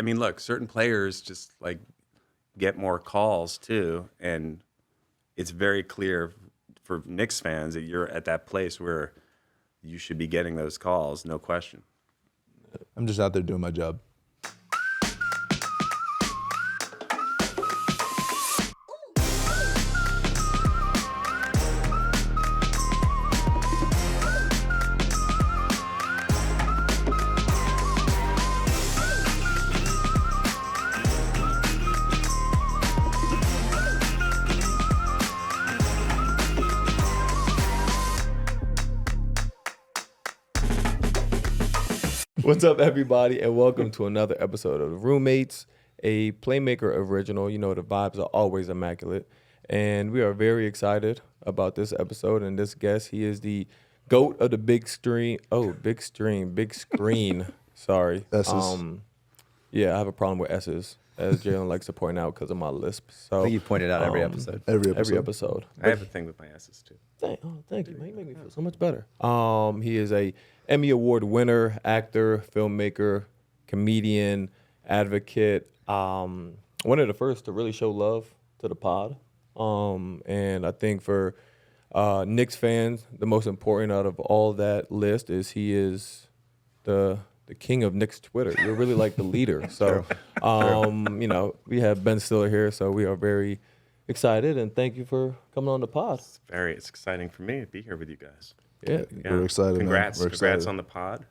I mean, look, certain players just like get more calls too, and it's very clear for Knicks fans that you're at that place where you should be getting those calls, no question. I'm just out there doing my job. What's up, everybody, and welcome to another episode of Roommates, a Playmaker original. You know, the vibes are always immaculate, and we are very excited about this episode and this guest. He is the GOAT of the big screen. Big screen. Sorry. S's. Yeah, I have a problem with S's, as Jalen likes to point out because of my lisp. So I think you pointed out every episode. Every episode. I have a thing with my S's too. Thank you, man. You make me feel so much better. He is a Emmy Award winner, actor, filmmaker, comedian, advocate. One of the first to really show love to the pod. And I think for Knicks fans, the most important out of all that list is he is the king of Knicks Twitter. You're really like the leader. So, you know, we have Ben Stiller here, so we are very excited, and thank you for coming on the pod. It's exciting for me to be here with you guys. Yeah. We're excited, Congrats, man. We're congrats excited. on the pod.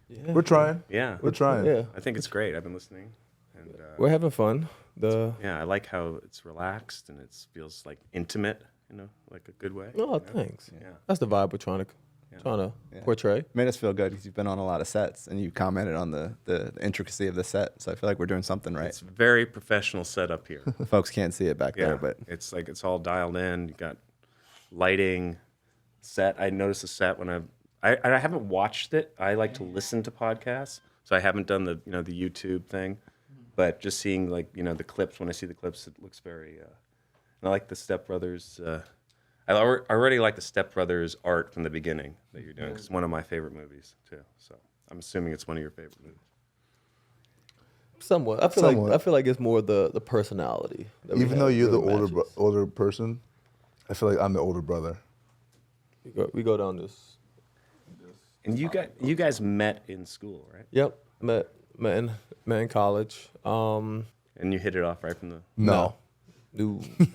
Yeah. We're trying. Yeah, We're trying. Yeah. I think it's great. I've been listening, and We're having fun. yeah, I like how it's relaxed and it feels like intimate, you know, like a good way. Oh, you know? thanks. Yeah. That's the vibe we're trying to portray. Made us feel good because you've been on a lot of sets and you commented on the intricacy of the set. So I feel like we're doing something right. It's a very professional setup here. Folks can't see it back Yeah, there, but it's like it's all dialed in. You got lighting, set. I noticed the set when I haven't watched it. I like to listen to podcasts, so I haven't done the the YouTube thing. But just seeing like the clips, when I see the clips, it looks very. And I like the Step Brothers. I already like the Step Brothers art from the beginning that you're doing, because it's one of my favorite movies too. So I'm assuming it's one of your favorite movies. Somewhat. I feel like it's more the personality. Even though you're the really older person, I feel like I'm the older brother. we go down this. And you guys met in school, right? Yep. Met in college. And you hit it off right from the. No.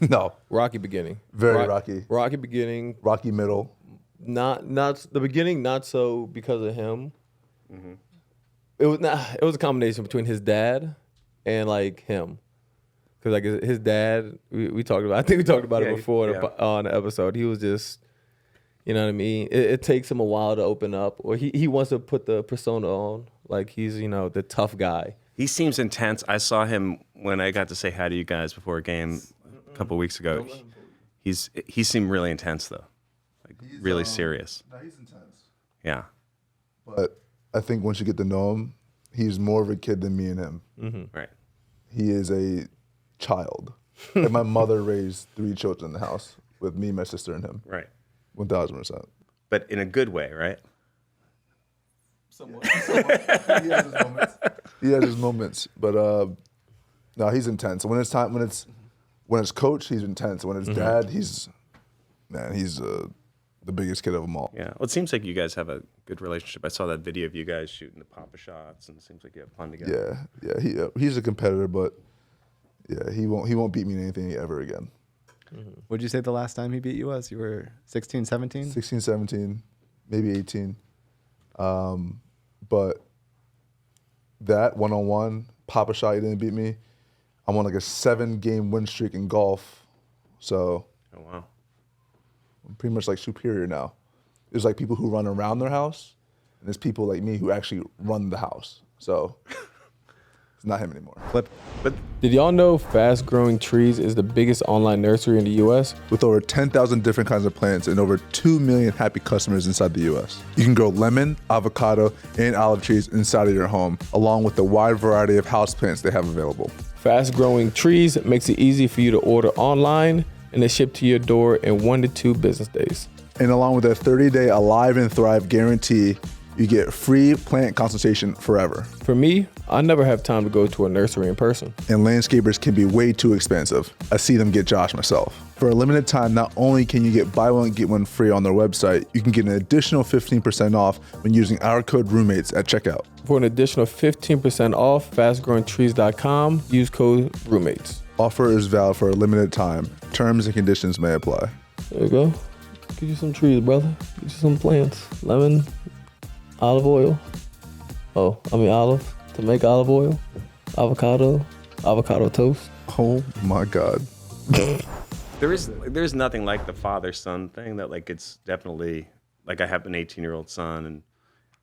No. Rocky beginning. Very rocky. Rocky beginning. Rocky middle. Not the beginning. Not so because of him. Mm-hmm. It was a combination between his dad and like him, because like his dad, we talked about. I think we talked about it before on the episode. He was just, you know what I mean. It takes him a while to open up, or he wants to put the persona on, like he's the tough guy. He seems intense. I saw him when I got to say hi to you guys before a game a couple weeks ago. He seemed really intense though, like really serious. No, he's intense. Yeah. But I think once you get to know him, he's more of a kid than me and him. Mm-hmm. Right. He is a child. And my mother raised 3 children in the house with me, my sister, and him. Right. 1,000%. But in a good way, right? Somewhat. He has his moments. He has his moments, but no, he's intense. When it's coach, he's intense. When it's dad, he's the biggest kid of them all. Yeah. Well, it seems like you guys have a good relationship. I saw that video of you guys shooting the Papa shots, and it seems like you have fun together. Yeah. He's a competitor, but yeah, he won't beat me in anything ever again. what would you say the last time he beat you was? You were 16, 17? 16, 17, maybe 18. But that one-on-one, Papa shot, he didn't beat me. I'm on like a 7-game win streak in golf. So Oh wow. I'm pretty much like superior now. There's like people who run around their house, and there's people like me who actually run the house. So it's not him anymore. But Did y'all know Fast Growing Trees is the biggest online nursery in the U.S.? With over 10,000 different kinds of plants and over 2 million happy customers inside the U.S. You can grow lemon, avocado, and olive trees inside of your home, along with the wide variety of houseplants they have available. Fast Growing Trees makes it easy for you to order online and it's shipped to your door in 1 to 2 business days. And along with a 30-day Alive and Thrive guarantee, you get free plant consultation forever. For me, I never have time to go to a nursery in person. And landscapers can be way too expensive. I see them get Josh myself. For a limited time, not only can you get buy one, get one free on their website, you can get an additional 15% off when using our code roommates at checkout. For an additional 15% off, fastgrowingtrees.com, use code roommates. Offer is valid for a limited time. Terms and conditions may apply. There you go. Get you some trees, brother. Get you some plants. Lemon, olive oil. Olive to make olive oil. Avocado toast. Oh my God. There's nothing like the father-son thing that like it's definitely like I have an 18-year-old son and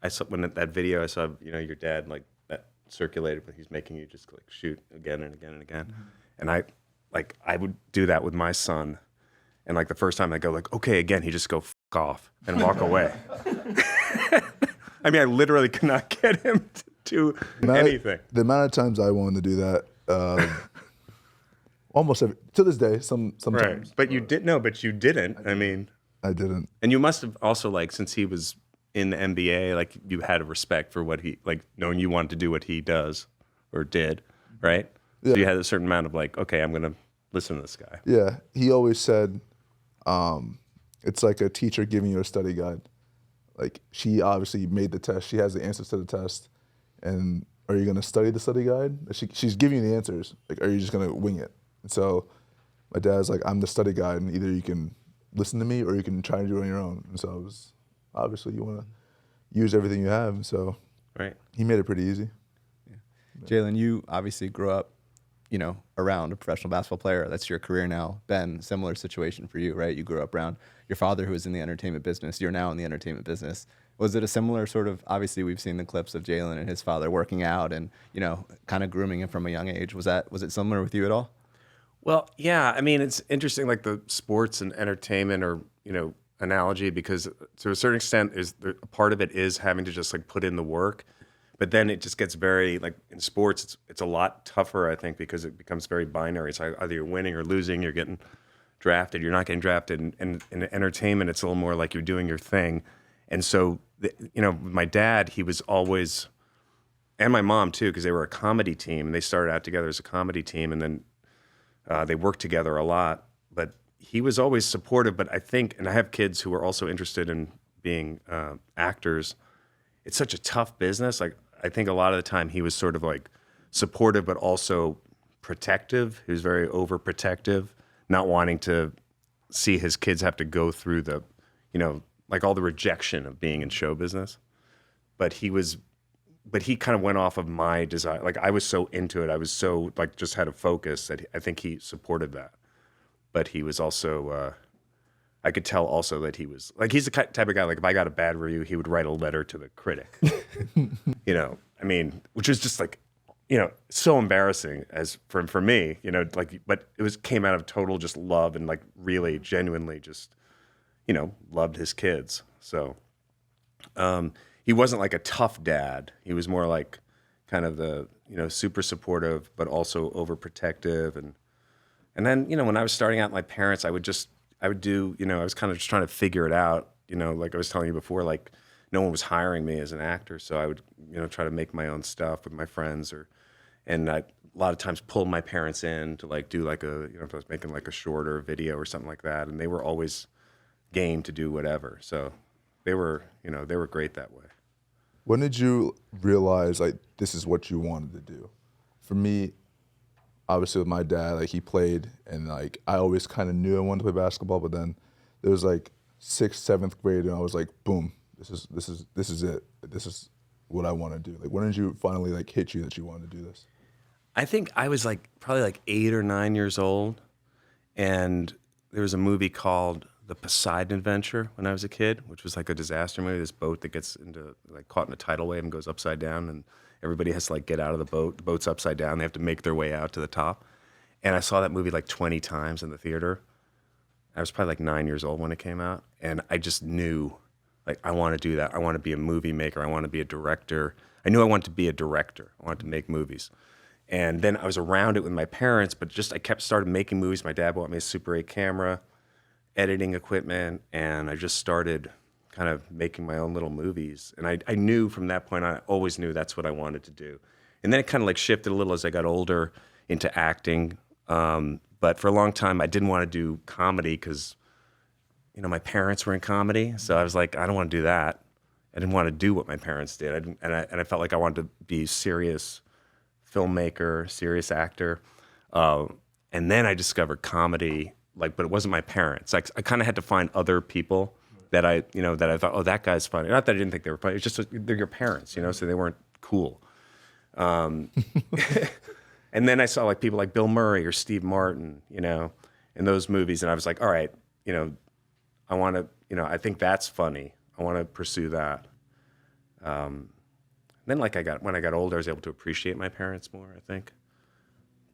I saw when that video I saw your dad like that circulated but he's making you just like shoot again and again and again. And I would do that with my son. And like the first time I go like, okay, again, he just go f off and walk away. I mean, I literally could not get him to do anything. The amount of times I wanted to do that, almost to this day, sometimes. Right. But you didn't. I mean, I didn't. And you must have also like, since he was in the NBA, like you had a respect for what he, like knowing you wanted to do what he does or did, right? Yeah. So you had a certain amount of like, okay, I'm going to listen to this guy. Yeah. He always said, it's like a teacher giving you a study guide. Like she obviously made the test. She has the answers to the test. And are you going to study the study guide? She's giving you the answers. Like, are you just going to wing it? And so my dad's like, I'm the study guide, and either you can listen to me or you can try and do it on your own. And so it was, obviously you want to use everything you have. And so he made it pretty easy. Yeah. Jalen, you obviously grew up, around a professional basketball player. That's your career now. Ben, similar situation for you, right? You grew up around your father who was in the entertainment business. You're now in the entertainment business. Was it a similar sort of, obviously we've seen the clips of Jalen and his father working out and, kind of grooming him from a young age. Was it similar with you at all? Well, yeah. I mean, it's interesting, like the sports and entertainment or, analogy, because to a certain extent a part of it is having to just like put in the work. But then it just gets very, like in sports, it's a lot tougher, I think, because it becomes very binary. It's either you're winning or losing, you're getting drafted, you're not getting drafted. And in entertainment, it's a little more like you're doing your thing. And so, with my dad, he was always, and my mom too, because they were a comedy team. And they started out together as a comedy team, and then they worked together a lot. But he was always supportive. But I think, and I have kids who are also interested in being actors. It's such a tough business. Like, I think a lot of the time he was sort of like supportive, but also protective. He was very overprotective, not wanting to see his kids have to go through the, like all the rejection of being in show business. But he kind of went off of my desire. Like I was so into it. I was so like just had a focus that I think he supported that. But he was also, I could tell also that he was like, he's the type of guy, like if I got a bad review, he would write a letter to the critic, I mean, which was just like, so embarrassing as for me, but it came out of total just love and like really genuinely just, loved his kids. So he wasn't like a tough dad. He was more like kind of the, super supportive, but also overprotective. And then, when I was starting out, my parents, I would do, I was kind of just trying to figure it out, like I was telling you before, like no one was hiring me as an actor. So I would, try to make my own stuff with my friends and I a lot of times pulled my parents in to like do like if I was making like a short or a video or something like that. And they were always game to do whatever. So they were great that way. When did you realize like this is what you wanted to do? For me, obviously with my dad, like he played and like I always kind of knew I wanted to play basketball, but then there was like 6th, 7th grade and I was like, boom, this is it. This is what I want to do. Like when did you finally like hit you that you wanted to do this? I think I was like probably like 8 or 9 years old, and there was a movie called The Poseidon Adventure when I was a kid, which was like a disaster movie. This boat that gets caught in a tidal wave and goes upside down, and everybody has to like get out of the boat. The boat's upside down. They have to make their way out to the top. And I saw that movie like 20 times in the theater. I was probably like 9 years old when it came out, and I just knew, like, I want to do that. I want to be a movie maker. I want to be a director. I knew I wanted to be a director. I wanted to make movies. And then I was around it with my parents, but I started making movies. My dad bought me a Super 8 camera, editing equipment, and I just started kind of making my own little movies. And I knew from that point on, I always knew that's what I wanted to do. And then it kind of like shifted a little as I got older into acting. But for a long time, I didn't want to do comedy because, you know, my parents were in comedy. So I was like, I don't want to do that. I didn't want to do what my parents did. And I felt like I wanted to be serious filmmaker, serious actor. And then I discovered comedy, like, but it wasn't my parents. Like, I kind of had to find other people that I thought, oh, that guy's funny. Not that I didn't think they were funny. It's just they're your parents, you know, so they weren't cool. And then I saw like people like Bill Murray or Steve Martin, you know, in those movies, and I was like, all right, you know, I want to, you know, I think that's funny. I want to pursue that. Then like when I got older, I was able to appreciate my parents more, I think.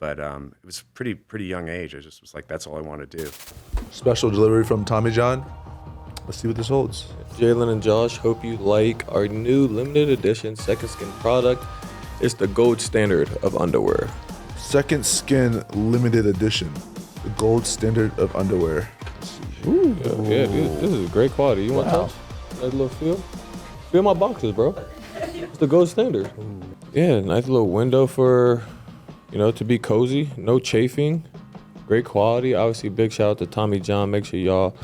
But it was pretty young age. I just was like, that's all I want to do. Special delivery from Tommy John. Let's see what this holds. Jalen and Josh, hope you like our new limited edition Second Skin product. It's the gold standard of underwear. Second Skin limited edition. The gold standard of underwear. Let's see here. Ooh, yeah, dude, this is great quality. You want to touch? Nice little feel? Feel my boxes, bro. It's the gold standard. Yeah, nice little window for, you know, to be cozy. No chafing. Great quality. Obviously, big shout out to Tommy John. Make sure y'all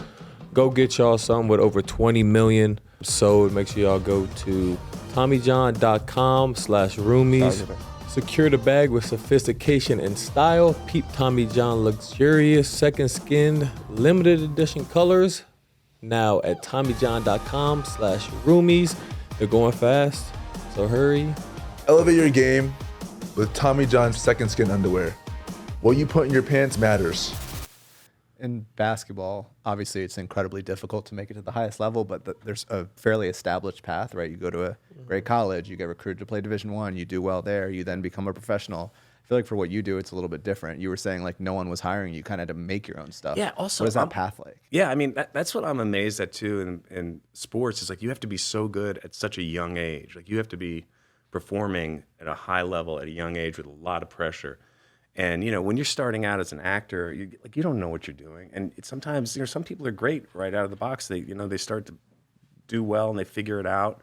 go get y'all some with over 20 million sold. Make sure y'all go to TommyJohn.com/roomies. Secure the bag with sophistication and style. Peep Tommy John luxurious second skin limited edition colors. Now at TommyJohn.com/roomies. They're going fast, so hurry. Elevate your game with Tommy John's Second Skin underwear. What you put in your pants matters. In basketball, obviously it's incredibly difficult to make it to the highest level, but there's a fairly established path, right? You go to a great college, you get recruited to play Division I, you do well there, you then become a professional. I feel like for what you do, it's a little bit different. You were saying like no one was hiring you, kind of had to make your own stuff. Yeah, also, what is that path like? Yeah, I mean, that's what I'm amazed at too in sports is like you have to be so good at such a young age. Like you have to be performing at a high level at a young age with a lot of pressure. And, you know, when you're starting out as an actor, you don't know what you're doing. And sometimes, you know, some people are great right out of the box. They start to do well and they figure it out,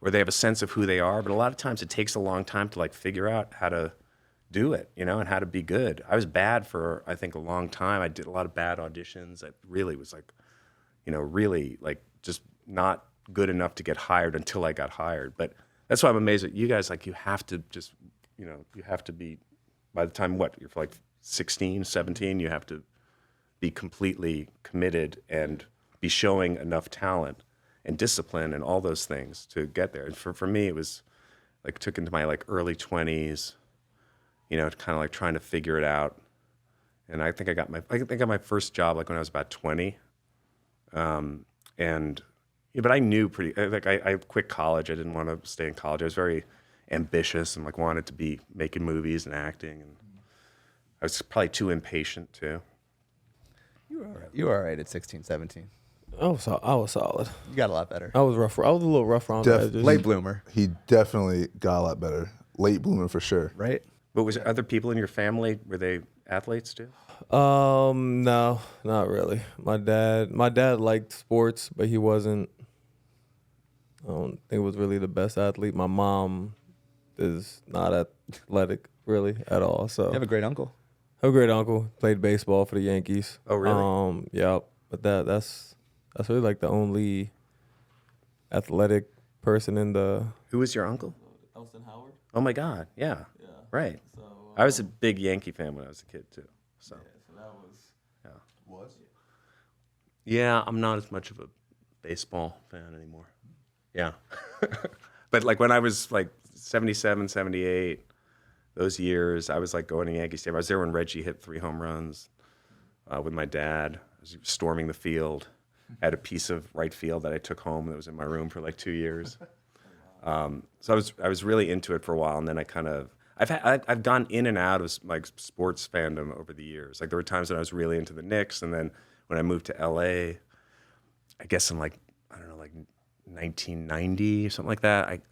or they have a sense of who they are. But a lot of times it takes a long time to like figure out how to do it, you know, and how to be good. I was bad for, I think, a long time. I did a lot of bad auditions. I really was like, you know, really like just not good enough to get hired until I got hired. But that's why I'm amazed at you guys. Like you have to just, you know, you have to be, by the time you're like 16, 17, you have to be completely committed and be showing enough talent and discipline and all those things to get there. And for me, it was like took into my like early 20s, you know, kind of like trying to figure it out. And I think I got my first job like when I was about 20. And yeah, but I knew I quit college. I didn't want to stay in college. I was very ambitious and like wanted to be making movies and acting, and I was probably too impatient too. You were all right at 16, 17. I was solid. You got a lot better. I was rough. I was a little rough around the edges. Late bloomer, He definitely got a lot better. Late bloomer for sure. right? But was there other people in your family, were they athletes too? No, not really. My dad liked sports, but he wasn't. I don't think he was really the best athlete. My mom is not athletic really at all. So You have a great uncle. I have a great uncle, played baseball for the Yankees. Oh, really? Yeah, but that's really like the only athletic person in the. Who was your uncle? Elston Howard. Oh my God, yeah. Yeah. Right. So I was a big Yankee fan when I was a kid too. So so that was. yeah, I'm not as much of a baseball fan anymore. Yeah. But like when I was like 77, 78, those years, I was like going to Yankee Stadium. I was there when Reggie hit 3 home runs with my dad. I was storming the field. I had a piece of right field that I took home that was in my room for like 2 years. So I was really into it for a while, and then I kind of I've gone in and out of like sports fandom over the years. Like there were times when I was really into the Knicks, and then when I moved to LA, I guess in like I don't know, like 1990 or something like that.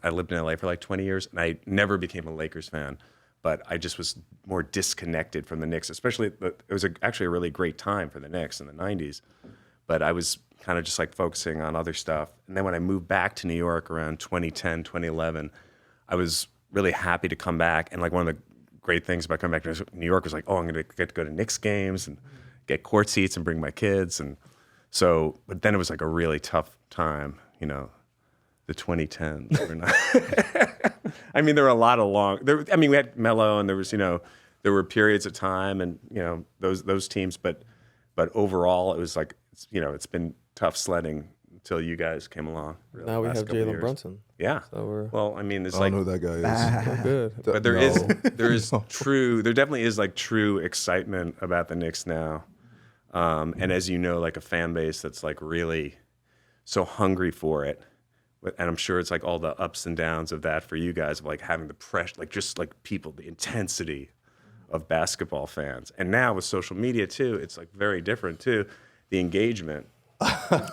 I lived in LA for like 20 years, and I never became a Lakers fan, but I just was more disconnected from the Knicks. Especially it was actually a really great time for the Knicks in the 90s, but I was kind of just like focusing on other stuff. And then when I moved back to New York around 2010, 2011, I was really happy to come back. And like one of the great things about coming back to New York was like, oh, I'm going to get to go to Knicks games and get court seats and bring my kids. And so, but then it was like a really tough time, you know, the 2010s. Were not I mean, there were a lot of I mean, we had Melo and there was, you know, there were periods of time and, you know, those teams, but overall it was like, you know, it's been tough sledding until you guys came along. Really, Now we last have couple of Jalen years. Brunson. Yeah. So we're Well, I mean, it's I like, don't know who that guy is. we're good. but there definitely is like true excitement about the Knicks now. And as you know, like a fan base that's like really so hungry for it. And I'm sure it's like all the ups and downs of that for you guys, of like having the pressure, like just like people, the intensity of basketball fans. And now with social media too, it's like very different too. The engagement,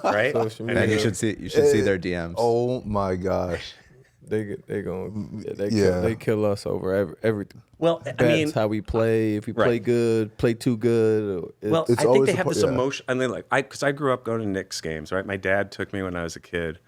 right? Social And media. And you should see their DMs. Oh my gosh. They kill us over everything. well, I Bets, mean, how we play. If we play Right. good, play too good. well, It's I think always they a have part- this yeah. emotion. I mean, like, because I grew up going to Knicks games, right? My dad took me when I was a kid.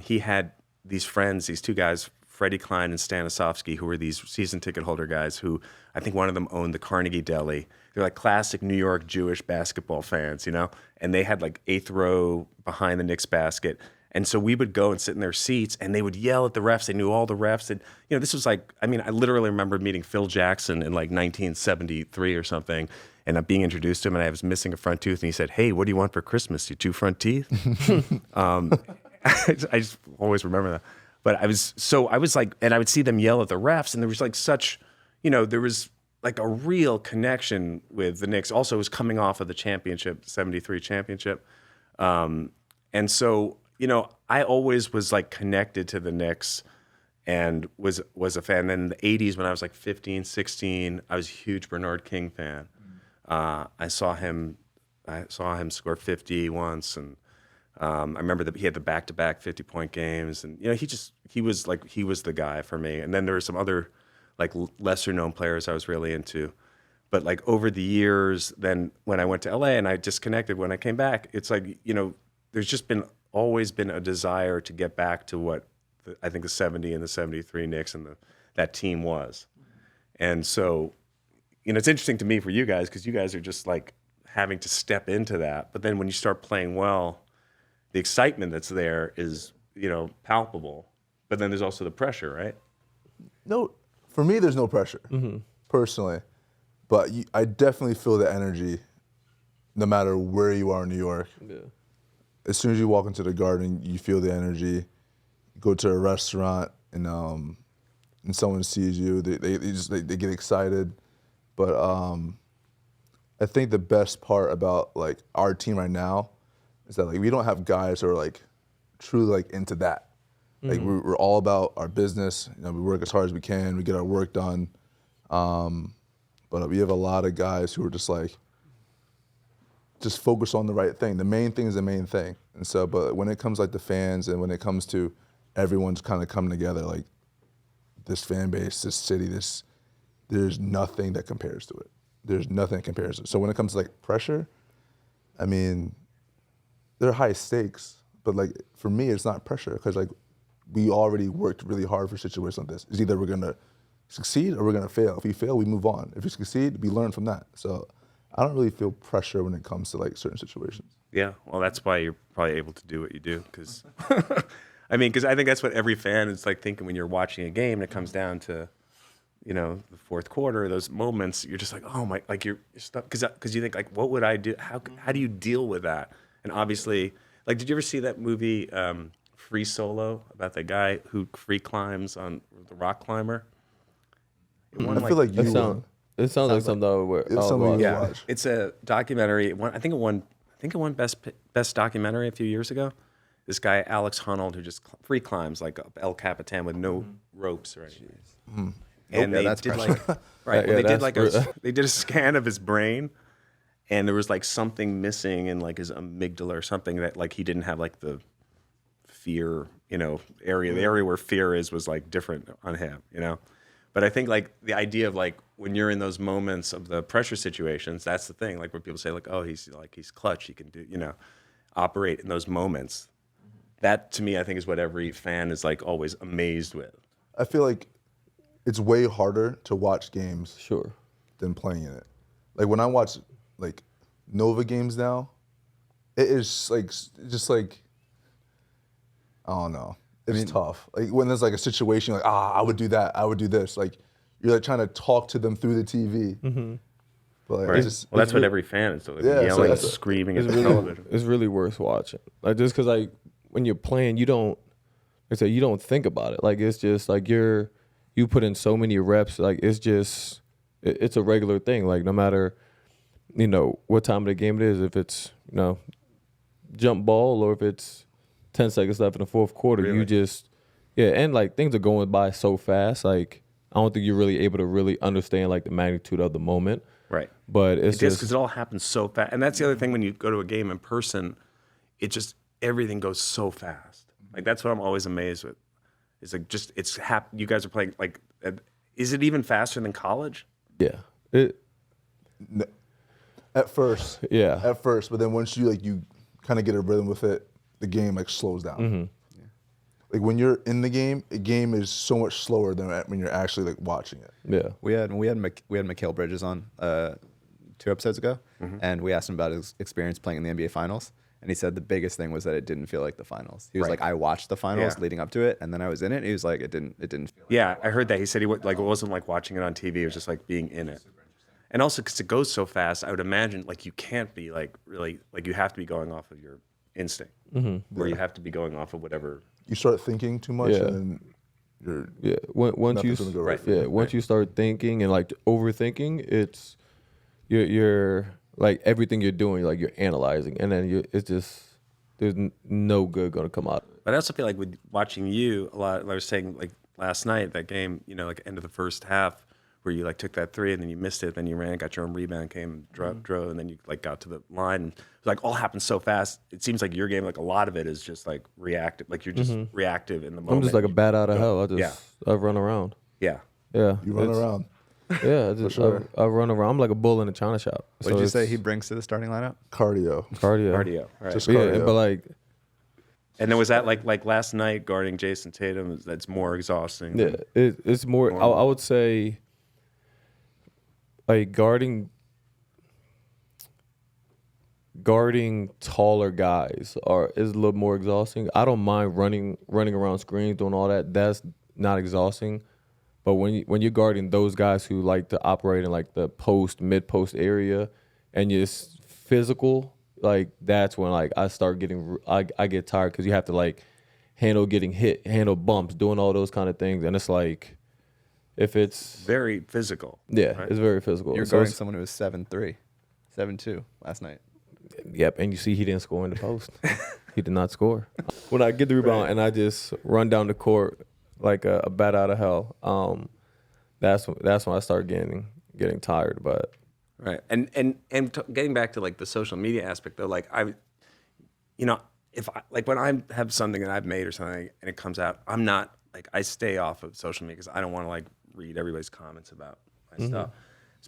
He had these friends, these two guys, Freddie Klein and Stanislavski, who were these season ticket holder guys who I think one of them owned the Carnegie Deli. They're like classic New York Jewish basketball fans, you know? And they had like 8th row behind the Knicks basket. And so we would go and sit in their seats and they would yell at the refs. They knew all the refs. And, you know, this was like, I mean, I literally remember meeting Phil Jackson in like 1973 or something. And I'm being introduced to him and I was missing a front tooth. And he said, hey, what do you want for Christmas? Your 2 front teeth? I just always remember that. But I was like, and I would see them yell at the refs, and there was like such, you know, there was like a real connection with the Knicks. Also, it was coming off of the championship, 73 championship. And so, you know, I always was like connected to the Knicks and was a fan. Then in the 80s, when I was like 15, 16, I was a huge Bernard King fan. I saw him score 50 once, and I remember that he had the back-to-back 50-point games, and you know he was the guy for me. And then there were some other like lesser-known players I was really into, but like over the years, then when I went to LA and I disconnected, when I came back, it's like, you know, there's just always been a desire to get back to what I think the 70 and the 73 Knicks and that team was, and so, you know, it's interesting to me for you guys because you guys are just like having to step into that, but then when you start playing well, the excitement that's there is, you know, palpable, but then there's also the pressure, right? No, for me, there's no pressure, personally. But I definitely feel the energy no matter where you are in New York. Yeah. As soon as you walk into the Garden, you feel the energy. Go to a restaurant and someone sees you, they get excited. But I think the best part about like our team right now is that like we don't have guys who are like truly like into that. Like we're all about our business. You know, we work as hard as we can. We get our work done. But we have a lot of guys who are just like focus on the right thing. The main thing is the main thing. And so, but when it comes like the fans and when it comes to everyone's kind of coming together, like this fan base, this city, there's nothing that compares to it. There's nothing that compares to it. So when it comes to like pressure, I mean, they're high stakes, but like for me, it's not pressure because like we already worked really hard for situations like this. It's either we're gonna succeed or we're gonna fail. If we fail, we move on. If we succeed, we learn from that. So I don't really feel pressure when it comes to like certain situations. Yeah, well, that's why you're probably able to do what you do, because I mean, because I think that's what every fan is like thinking when you're watching a game and it comes down to, you know, the fourth quarter, those moments, you're just like, oh my, like you're stuck, because you think like, what would I do? How do you deal with that? And obviously, like, did you ever see that movie Free Solo about the guy who free climbs on the rock climber? It won, I feel like you It sounds like something I would it's something you yeah, watch. it's a documentary. I think it won best documentary a few years ago. This guy Alex Honnold who just free climbs like up El Capitan with no ropes or anything. And they that's did pressure. like right. Yeah, Well, they did that's like they did a scan of his brain, and there was like something missing in like his amygdala or something that like he didn't have like the fear, you know, area. The area where fear is was like different on him, you know. But I think like the idea of like when you're in those moments of the pressure situations, that's the thing. Like where people say like, oh, he's clutch. He can do, you know, operate in those moments. That to me, I think is what every fan is like always amazed with. I feel like it's way harder to watch games Sure. than playing in it. Like when I watch like Nova games now, it is like just like I don't know. It's tough. Like when there's like a situation like I would do that, I would do this. Like you're like trying to talk to them through the TV. Mm-hmm. But like, Right. it's Well, that's what every fan is doing. Yeah, so Yelling, that's- screaming at It's the really, television. it's really worth watching. Like just because like when you're playing, you don't. Like I said, you don't think about it. Like it's just like you put in so many reps. Like it's just it's a regular thing. Like no matter what time of the game it is, if it's jump ball or if it's 10 seconds left in the fourth quarter, you Really? just and like things are going by so fast. Like I don't think you're really able to really understand like the magnitude of the moment. Right. But it's Just just because it all happens so fast. And that's the other thing when you go to a game in person, it just, everything goes so fast. Like, that's what I'm always amazed with. It's like, just, you guys are playing, like, is it even faster than college? yeah. at first. Yeah. At first, but then once you kind of get a rhythm with it, the game like slows down. Mm-hmm. Like when you're in the game is so much slower than when you're actually like watching it. Yeah. We had Mikal Bridges on 2 episodes ago, and we asked him about his experience playing in the NBA Finals, and he said the biggest thing was that it didn't feel like the finals. He was Right. like, I watched the finals Yeah. leading up to it, and then I was in it. And he was like, it didn't feel. Yeah, I heard that. He said it wasn't like watching it on TV. It was just like being in it. And also because it goes so fast, I would imagine like you can't be like really, like you have to be going off of your instinct. Or you have to be going off of whatever. You start thinking too much, Yeah. and you're Yeah, once you Nothing's gonna go right for yeah once you start thinking and like overthinking, it's you're like everything you're doing, like you're analyzing, and then it's just there's no good gonna come out of it. But I also feel like with watching you a lot, like I was saying like last night, that game, like end of the first half, where you like took that three and then you missed it, then you ran, got your own rebound, came, drove, and then you like got to the line. And it like all happened so fast. It seems like your game, like a lot of it is just like reactive, like you're just reactive in the moment. I'm just like a bat out of hell. Yeah. I run around. Yeah. Yeah, you run it's- around. Yeah, I run around. I'm like a bull in a china shop. What did you say it's he brings to the starting lineup? Cardio. Cardio. Cardio. Right. Just But yeah, cardio. but like And then was that like last night guarding Jason Tatum? That's more exhausting. yeah, it's more. I would say like guarding taller guys is a little more exhausting. I don't mind running around screens, doing all that. That's not exhausting. But when you're guarding those guys who like to operate in like the mid post area, and you're physical, like that's when like I start getting I get tired because you have to like handle getting hit, handle bumps, doing all those kind of things, and it's like if it's Very physical. yeah, right? it's very physical. You're So guarding it's- someone who was 7'3", 7'2" last night. Yep, and you see he didn't score in the post. He did not score. When I get the rebound and I just run down the court like a bat out of hell, that's when I start getting tired. But Right. And getting back to like the social media aspect though, like if when I have something that I've made or something and it comes out, I'm not like, I stay off of social media because I don't want to like read everybody's comments about my stuff.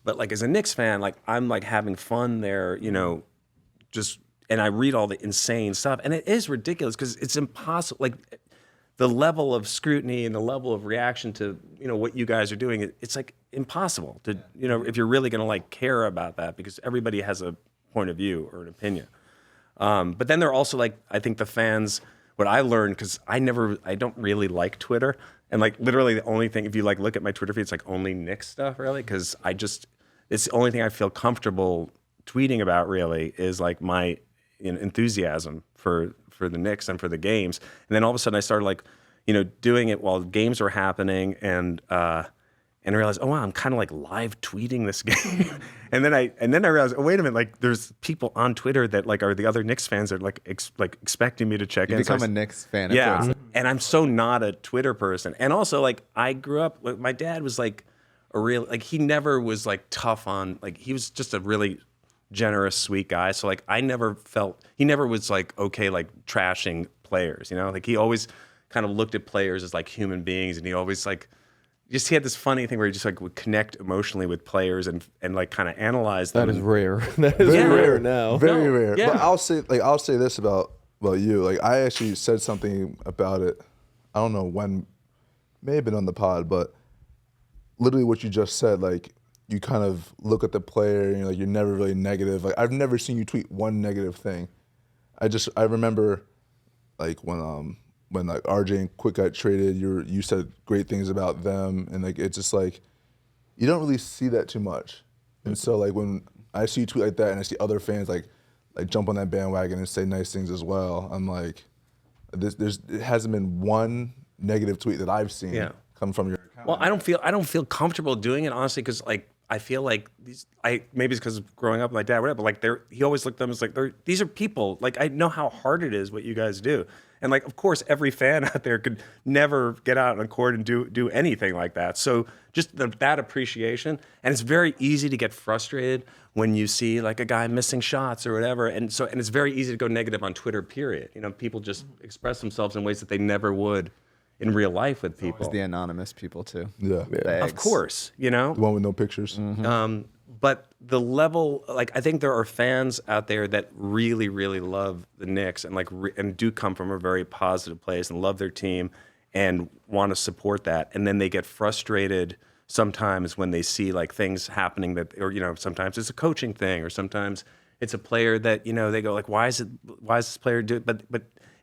But like as a Knicks fan, like I'm like having fun there, and I read all the insane stuff, and it is ridiculous because it's impossible. Like the level of scrutiny and the level of reaction to what you guys are doing, it's like impossible to if you're really going to like care about that, because everybody has a point of view or an opinion. But then they're also like, I think the fans, what I learned, because I don't really like Twitter, and like literally the only thing, if you like look at my Twitter feed, it's like only Knicks stuff really, because it's the only thing I feel comfortable tweeting about really is like my enthusiasm for the Knicks and for the games. And then all of a sudden I started like, doing it while games were happening, and I realized, oh wow, I'm kind of like live tweeting this game. and then I realized, oh wait a minute, like there's people on Twitter that like are the other Knicks fans that are like expecting me to check You in. So become a Knicks fan. yeah, afterwards. and I'm so not a Twitter person. And also, like, I grew up, like, my dad was like he never was like tough on, like, he was just a really generous, sweet guy. So like, he never was like, okay, like trashing players, like he always kind of looked at players as like human beings. And he always like, he had this funny thing where he just like would connect emotionally with players and like kind of analyze them. that is rare. That is Yeah. rare now. Very No, rare. yeah. But I'll say this about you. Like I actually said something about it. I don't know when, may have been on the pod, but literally what you just said. Like you kind of look at the player and you're never really negative. Like I've never seen you tweet one negative thing. I remember like when like RJ and Quick got traded, you said great things about them, and like it's just like you don't really see that too much. And so like when I see you tweet like that and I see other fans like jump on that bandwagon and say nice things as well, I'm like, it hasn't been one negative tweet that I've seen come from your account. Well, I don't feel comfortable doing it honestly because like I feel like maybe it's because of growing up with my dad, whatever. But like he always looked at them as like these are people. Like I know how hard it is what you guys do, and like of course every fan out there could never get out on court and do anything like that. So just that appreciation, and it's very easy to get frustrated when you see like a guy missing shots or whatever, and it's very easy to go negative on Twitter. Period. People just express themselves in ways that they never would in real life with people. It's the anonymous people too. Yeah. Of course, The one with no pictures. But the level, like I think there are fans out there that really, really love the Knicks and and do come from a very positive place and love their team and want to support that, and then they get frustrated sometimes when they see like things happening or sometimes it's a coaching thing or sometimes it's a player that they go like why is this player do it? But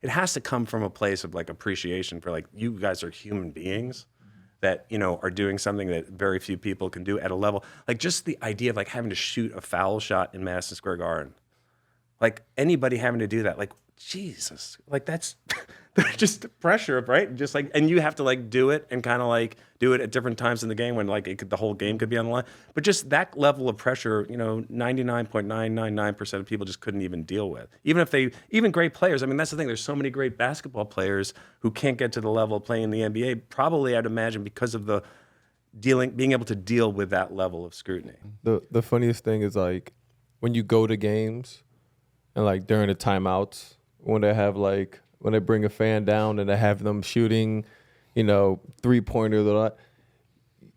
it has to come from a place of like appreciation for like you guys are human beings that are doing something that very few people can do at a level like just the idea of like having to shoot a foul shot in Madison Square Garden, like anybody having to do that, like Jesus, like that's just pressure, right? Just like, and you have to like do it and kind of like do it at different times in the game when like the whole game could be on the line. But just that level of pressure, 99.999% of people just couldn't even deal with. Even great players. I mean, that's the thing. There's so many great basketball players who can't get to the level of playing in the NBA. Probably, I'd imagine, because of being able to deal with that level of scrutiny. The funniest thing is like when you go to games and like during the timeouts when they bring a fan down and they have them shooting, 3-pointers,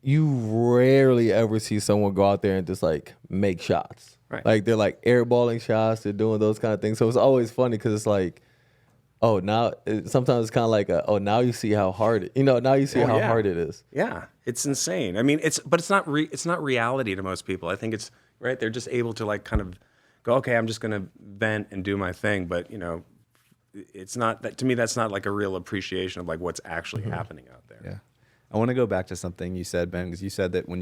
you rarely ever see someone go out there and just like make shots. Right. Like they're like airballing shots, they're doing those kind of things. So it's always funny because it's like, sometimes it's kind of like now you see how hard hard it is. Yeah, it's insane. I mean, but it's not reality to most people. I think it's right. They're just able to like kind of go, okay, I'm just going to vent and do my thing. But it's not that to me. That's not like a real appreciation of like what's actually happening out there. Yeah, I want to go back to something you said, Ben, because you said that when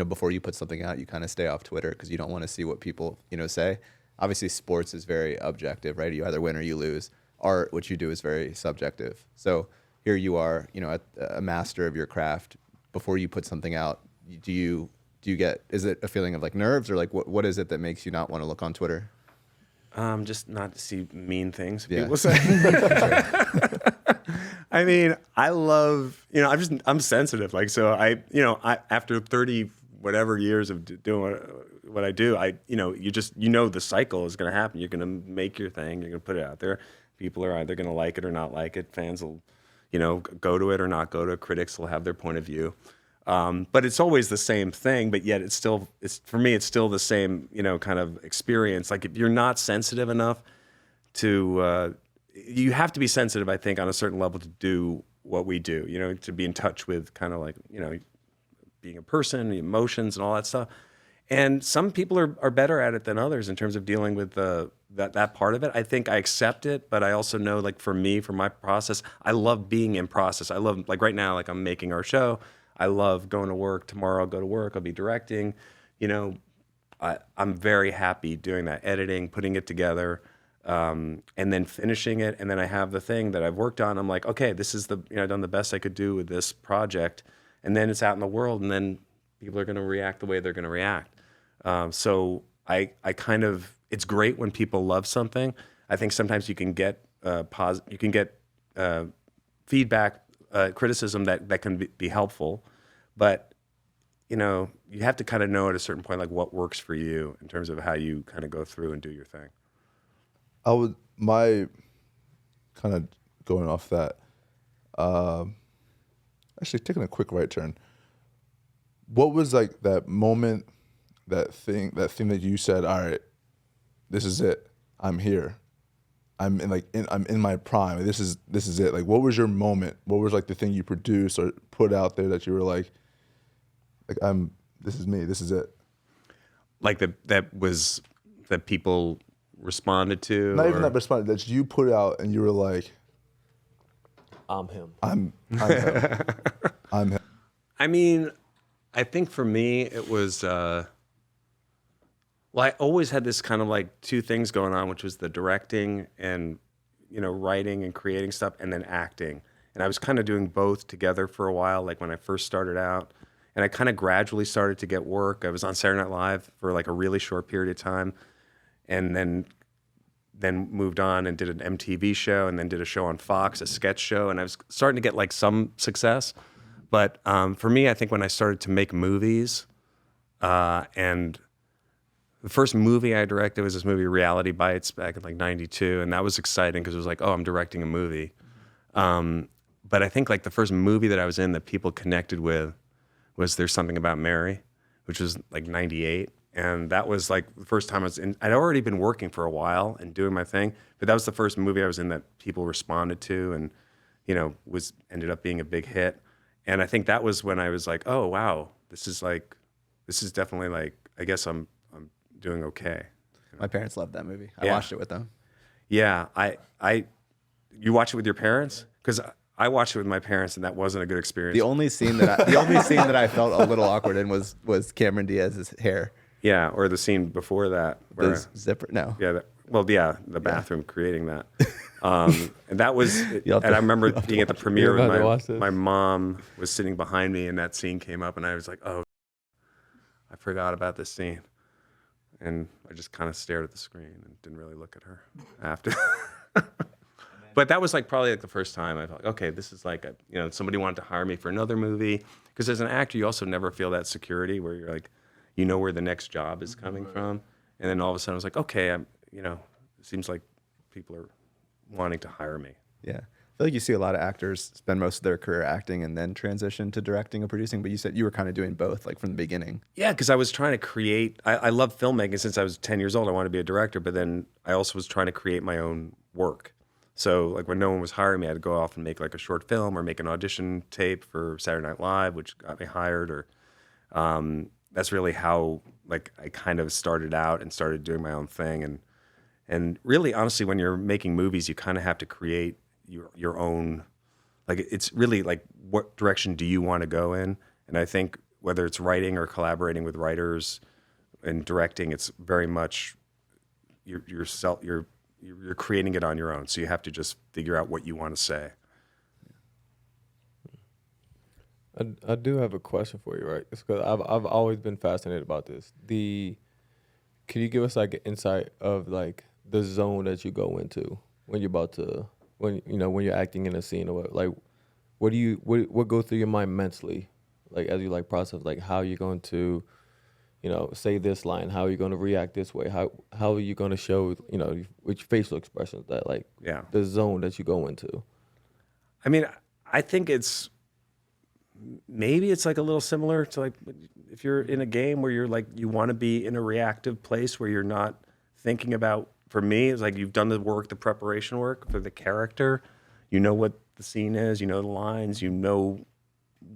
before you put something out, you kind of stay off Twitter because you don't want to see what people say. Obviously, sports is very objective, right? You either win or you lose. Art, what you do, is very subjective. So here you are, a master of your craft. Before you put something out, do you get? Is it a feeling of like nerves or like what is it that makes you not want to look on Twitter? Just not to see mean things Yeah. people say. I mean, I love, I'm sensitive. Like, so I after 30 whatever years of doing what I do, the cycle is going to happen. You're going to make your thing. You're going to put it out there. People are either going to like it or not like it. Fans will, go to it or not go to it. Critics will have their point of view. But it's always the same thing, but yet it's still the same, kind of experience. Like if you're not sensitive enough to, you have to be sensitive, I think, on a certain level to do what we do, to be in touch with kind of like, being a person, the emotions and all that stuff. And some people are better at it than others in terms of dealing with that part of it. I think I accept it, but I also know, like for me, for my process, I love being in process. I love, like right now, like I'm making our show. I love going to work. Tomorrow I'll go to work. I'll be directing. I'm very happy doing that, editing, putting it together, and then finishing it. And then I have the thing that I've worked on. I'm like, okay, this is I've done the best I could do with this project. And then it's out in the world, and then people are going to react the way they're going to react. So I kind of, it's great when people love something. I think sometimes you can get feedback, criticism that can be helpful, but you have to kind of know at a certain point like what works for you in terms of how you kind of go through and do your thing. My kind of going off that, actually taking a quick right turn. What was like that moment, that thing that you said, all right, this is it. I'm here. I'm in my prime. This is it. Like, what was your moment? What was like the thing you produced or put out there that you were like, Like this is me. This is it. Like that people responded to? Not even or- that responded. That you put it out and you were like, I'm him. I'm him. I'm him. I mean, I think for me, it was, well, I always had this kind of like two things going on, which was the directing and, writing and creating stuff, and then acting. And I was kind of doing both together for a while, like when I first started out. And I kind of gradually started to get work. I was on Saturday Night Live for like a really short period of time, and then moved on and did an MTV show, and then did a show on Fox, a sketch show, and I was starting to get like some success. But for me, I think when I started to make movies, and the first movie I directed was this movie Reality Bites back in like '92, and that was exciting because it was like, oh, I'm directing a movie. But I think like the first movie that I was in that people connected with was There's Something About Mary, which was like '98. And that was like the first time I was in. I'd already been working for a while and doing my thing, but that was the first movie I was in that people responded to, and ended up being a big hit. And I think that was when I was like, oh wow, this is definitely like, I guess I'm doing okay. My parents loved that movie. I Yeah. watched it with them. Yeah, you watch it with your parents? Because I watched it with my parents, and that wasn't a good experience. The only scene that I felt a little awkward in was Cameron Diaz's hair. Yeah, or the scene before that. Where, The zipper. No. yeah, the bathroom creating that. And that was, and You'll have I to- remember being at the premiere You're about to with watch this. my mom was sitting behind me, and that scene came up, and I was like, oh, I forgot about this scene. And I just kind of stared at the screen and didn't really look at her after. But that was like probably like the first time I felt like, okay, this is like somebody wanted to hire me for another movie. Because as an actor, you also never feel that security where you're like, where the next job is coming from. And then all of a sudden I was like, okay, it seems like people are wanting to hire me. Yeah. I feel like you see a lot of actors spend most of their career acting and then transition to directing and producing, but you said you were kind of doing both, like from the beginning. Yeah, because I was trying to create, I love filmmaking since I was 10 years old. I wanted to be a director, but then I also was trying to create my own work. So like when no one was hiring me, I had to go off and make like a short film or make an audition tape for Saturday Night Live, which got me hired. Or that's really how like I kind of started out and started doing my own thing. And really, honestly, when you're making movies, you kind of have to create your own, like it's really like what direction do you want to go in? And I think whether it's writing or collaborating with writers and directing, it's very much you're creating it on your own. So you have to just figure out what you want to say. I do have a question for you, right? It's because I've always been fascinated about this. Can you give us like an insight of like the zone that you go into when you're about to when you're acting in a scene, or what goes through your mind mentally, like as you like process like how you're going to say this line, how are you going to react this way, how are you going to show which facial expressions, that like the zone that you go into. I mean, I think maybe it's like a little similar to like if you're in a game where you're like you want to be in a reactive place where you're not thinking about. For me, it's like you've done the work, the preparation work for the character. You know what the scene is. You know the lines. You know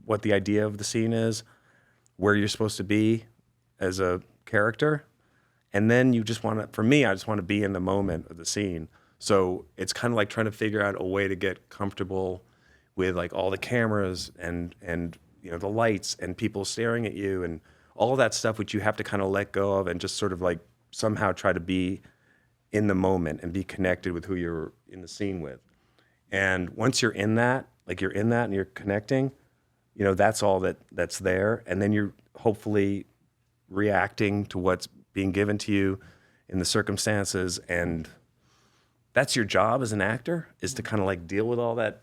what the idea of the scene is, where you're supposed to be as a character. And then you just want to, for me, I just want to be in the moment of the scene. So it's kind of like trying to figure out a way to get comfortable with like all the cameras and the lights and people staring at you and all of that stuff, which you have to kind of let go of and just sort of like somehow try to be in the moment and be connected with who you're in the scene with. And once you're in that, and you're connecting, that's all that's there. And then you're hopefully reacting to what's being given to you in the circumstances. And that's your job as an actor, is to kind of like deal with all that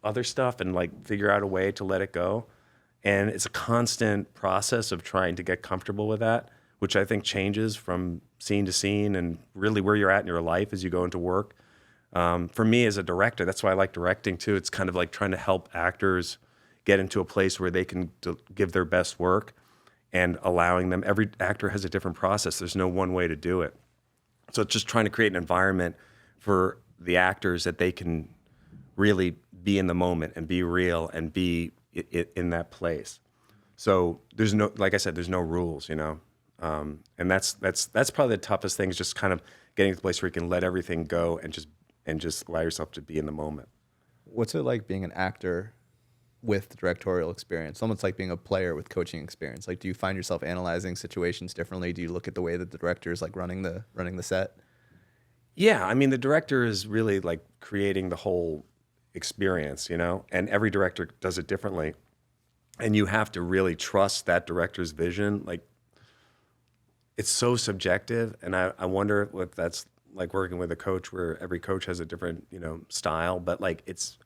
other stuff and like figure out a way to let it go. And it's a constant process of trying to get comfortable with that, which I think changes from scene to scene and really where you're at in your life as you go into work. For me as a director, that's why I like directing too. It's kind of like trying to help actors get into a place where they can give their best work and allowing them. Every actor has a different process. There's no one way to do it. So it's just trying to create an environment for the actors that they can really be in the moment and be real and be in that place. So there's no, like I said, there's no rules, and that's probably the toughest thing, is just kind of getting to the place where you can let everything go and just allow yourself to be in the moment. What's it like being an actor with directorial experience? Almost like being a player with coaching experience. Like, do you find yourself analyzing situations differently? Do you look at the way that the director is like running the set? Yeah, I mean, the director is really like creating the whole experience, and every director does it differently. And you have to really trust that director's vision. Like, it's so subjective, and I wonder if that's like working with a coach, where every coach has a different, style, but like it's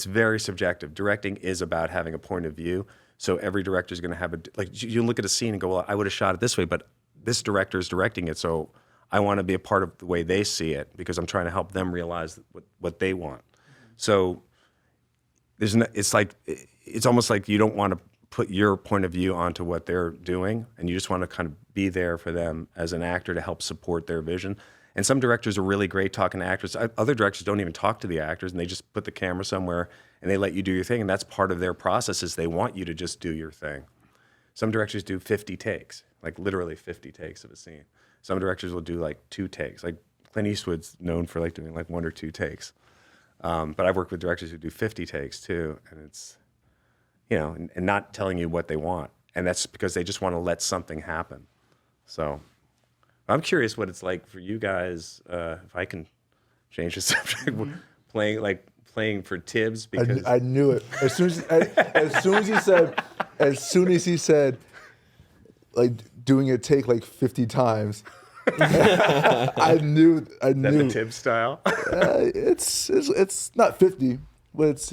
very subjective. Directing is about having a point of view. So every director is going to have you look at a scene and go, well, I would have shot it this way, but this director is directing it, so I want to be a part of the way they see it, because I'm trying to help them realize what they want. So it's almost like you don't want to put your point of view onto what they're doing, and you just want to kind of be there for them as an actor to help support their vision. And some directors are really great talking to actors. Other directors don't even talk to the actors, and they just put the camera somewhere and they let you do your thing, and that's part of their process, is they want you to just do your thing. Some directors do 50 takes, like literally 50 takes of a scene. Some directors will do like 2 takes. Like Clint Eastwood's known for like doing like 1 or 2 takes. But I've worked with directors who do 50 takes too, and it's, and not telling you what they want. And that's because they just want to let something happen. So I'm curious what it's like for you guys, if I can change the subject, playing for Thibs, because I knew it. As soon as he said, like, doing a take like 50 times, I knew. That the Thibs style. It's not 50, but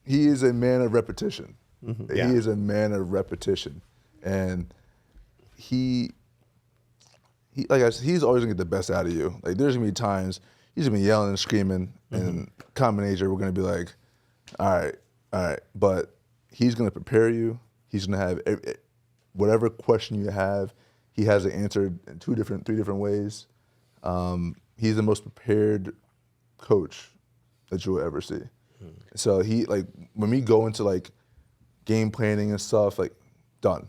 he is a man of repetition. Mm-hmm. Yeah. He is a man of repetition, and he like I said, he's always gonna get the best out of you. Like, there's gonna be times he's gonna be yelling and screaming, and combination we're gonna be like, all right, but he's gonna prepare you. He's gonna have whatever question you have, he has it answered in 3 different ways. He's the most prepared coach that you will ever see. So he, like, when we go into like game planning and stuff, like done.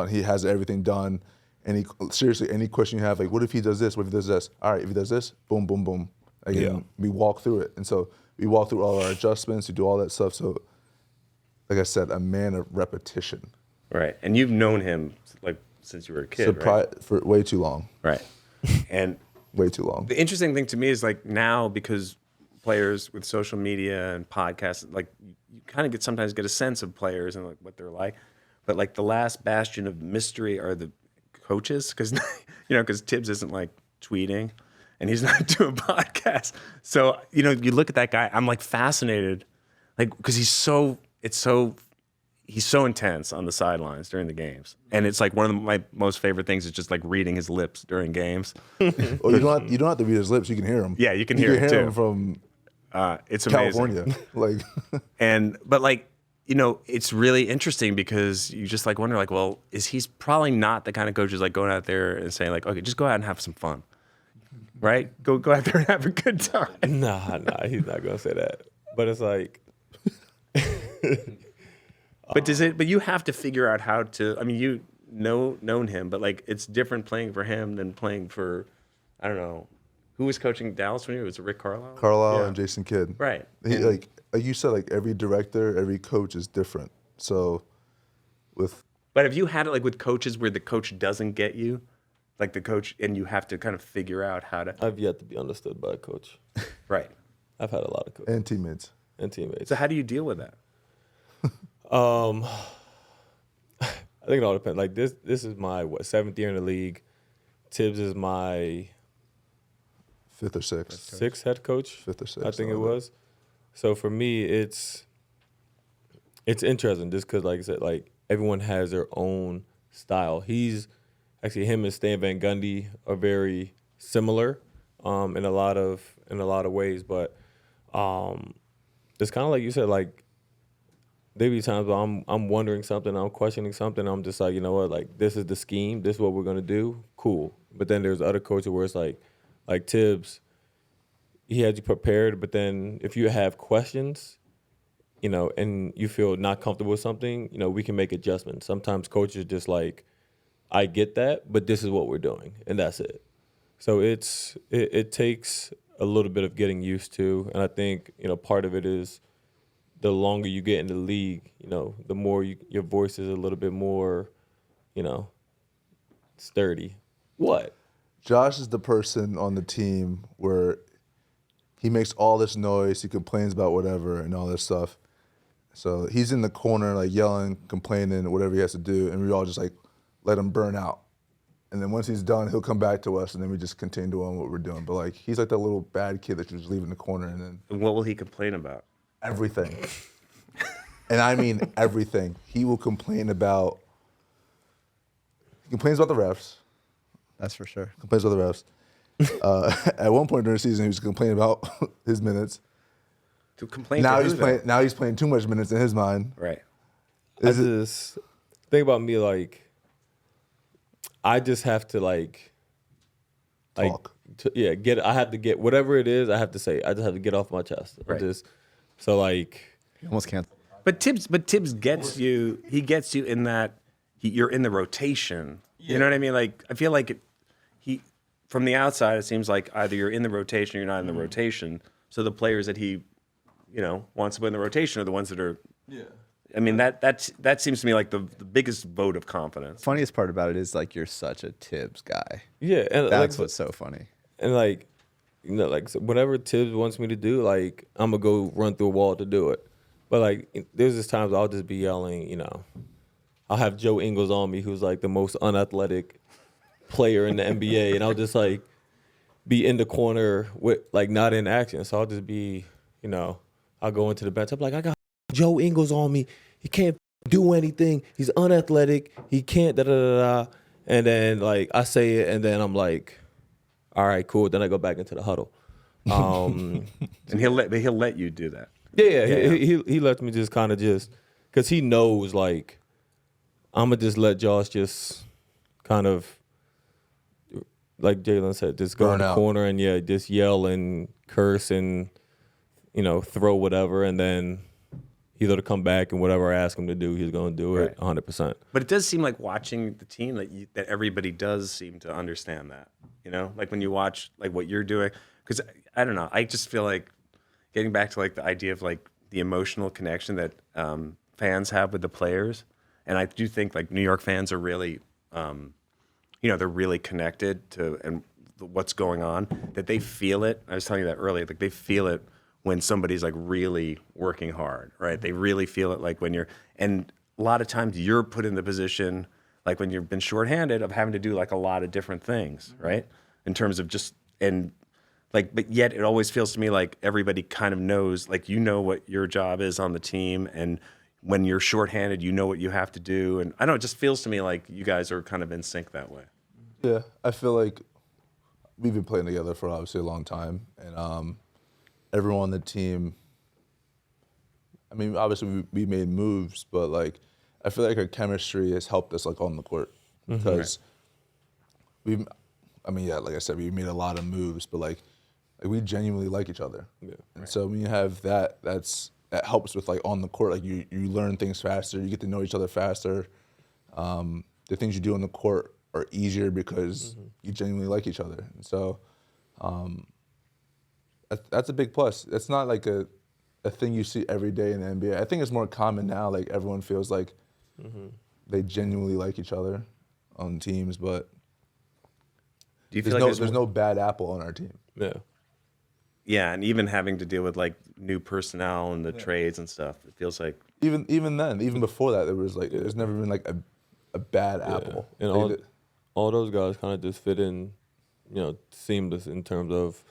He has everything done. Any question you have, like, what if he does this? What if he does this? All right, if he does this, boom, boom, boom. Again, we walk through it, and so we walk through all our adjustments. We do all that stuff. So, like I said, a man of repetition. Right, and you've known him like since you were a kid, right? For way too long. Right, and way too long. The interesting thing to me is, like, now, because players with social media and podcasts, like, you kind of sometimes get a sense of players and like what they're like, but like the last bastion of mystery are the coaches, because because Thibs isn't like tweeting, and he's not doing podcasts. So you look at that guy, I'm like fascinated, like, because he's so intense on the sidelines during the games, and it's like one of my most favorite things is just like reading his lips during games. Well, you don't have to read his lips; you can hear him. Yeah, you can hear him from it's California. Amazing. Like, but like, it's really interesting, because you just like wonder, like, well, he's probably not the kind of coach who's like going out there and saying like, okay, just go out and have some fun, right? Go out there and have a good time. Nah, he's not gonna say that. But it's like, But you have to figure out how to. I mean, known him, but like, it's different playing for him than playing for, I don't know, who was coaching Dallas when you were? Was it Rick Carlisle? Carlisle and Jason Kidd. Right. Like you said, like, every director, every coach is different. So But have you had it like with coaches where the coach doesn't get you, like the coach, and you have to kind of figure out how to? I've yet to be understood by a coach. Right. I've had a lot of coaches and teammates. So how do you deal with that? I think it all depends. Like, this is my 7th year in the league. Thibs is my 5th or 6th. 6th head coach. 5th or 6th. I think it was. So for me, it's interesting, just because, like I said, like, everyone has their own style. Him and Stan Van Gundy are very similar in a lot of ways, but it's kind of like you said, like, there be times where I'm wondering something, I'm questioning something, I'm just like, you know what, like, this is the scheme, this is what we're gonna do, cool. But then there's other coaches where it's like Thibs, he had you prepared, but then if you have questions, and you feel not comfortable with something, we can make adjustments. Sometimes coaches just like, I get that, but this is what we're doing, and that's it. So it takes a little bit of getting used to, and I think part of it is the longer you get in the league, the more your voice is a little bit more, sturdy. What? Josh is the person on the team where he makes all this noise, he complains about whatever and all this stuff. So he's in the corner like yelling, complaining, whatever he has to do, and we all just like let him burn out. And then once he's done, he'll come back to us, and then we just continue doing what we're doing. But like he's like that little bad kid that you just leave in the corner, and then And what will he complain about? everything. And I mean everything. He will complain about. He complains about the refs. That's for sure. Complains about the refs. At one point during the season, he was complaining about his minutes. To complain Now to he's who, playing. though? Now he's playing too much minutes in his mind. Right. I just think about me like I just have to Talk. I have to get whatever it is. I have to say. I just have to get off my chest. Right. So like. You almost can't. But Tibbs gets you. He gets you in that you're in the rotation. You know what I mean? Like I feel like he from the outside it seems like either you're in the rotation or you're not in the rotation. So the players that he, wants to put in the rotation are the ones that are. Yeah. I mean that seems to me like the biggest vote of confidence. Funniest part about it is like you're such a Thibs guy. Yeah, and That's what's so funny. And like, so whatever Thibs wants me to do, like I'm gonna go run through a wall to do it. But like, there's just times I'll just be yelling, I'll have Joe Ingles on me, who's like the most unathletic player in the NBA, and I'll just like be in the corner with like not in action. So I'll just be, I'll go into the bench. I'm like, I got Joe Ingles on me. He can't do anything. He's unathletic. He can't da da da da. And then like I say it, and then I'm like, all right, cool. Then I go back into the huddle. And he'll let you do that. Yeah. He lets me just kind of because he knows like I'm gonna just let Josh just kind of like Jalen said, just go in the corner and just yell and curse and throw whatever, and then he's gonna come back and whatever I ask him to do, he's gonna do it 100%. But it does seem like watching the team that everybody does seem to understand that. Like when you watch like what you're doing, because I don't know, I just feel like getting back to like the idea of like the emotional connection that fans have with the players, and I do think like New York fans are really, they're really connected to and what's going on. That they feel it. I was telling you that earlier. Like they feel it when somebody's like really working hard, right? They really feel it like when and a lot of times you're put in the position like when you've been shorthanded of having to do like a lot of different things, right? In terms of but yet it always feels to me like everybody kind of knows, like what your job is on the team, and when you're shorthanded, what you have to do, and I don't know, it just feels to me like you guys are kind of in sync that way. Yeah, I feel like we've been playing together for obviously a long time, and everyone on the team. I mean, obviously we made moves, but like I feel like our chemistry has helped us like on the court because like I said, we made a lot of moves, but like we genuinely like each other. Yeah. And so when you have that that helps with like on the court, like you learn things faster, you get to know each other faster. The things you do on the court are easier because you genuinely like each other. And so that's a big plus. It's not like a thing you see every day in the NBA. I think it's more common now, like everyone feels like they genuinely like each other on teams, but Do you feel there's no bad apple on our team. Yeah. Yeah, and even having to deal with like new personnel and the trades and stuff, it feels like Even before that, there's never been like a bad apple. And all those guys kind of just fit in, seamless in terms of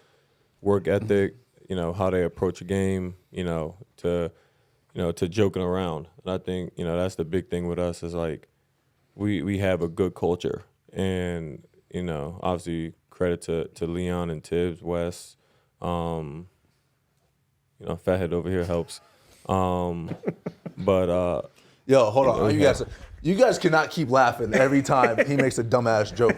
work ethic, how they approach a game, to joking around. And I think, that's the big thing with us is like we have a good culture. And, obviously credit to Leon and Thibs, Wes. Fathead over here helps. But Yo, hold on. You guys cannot keep laughing every time he makes a dumbass joke.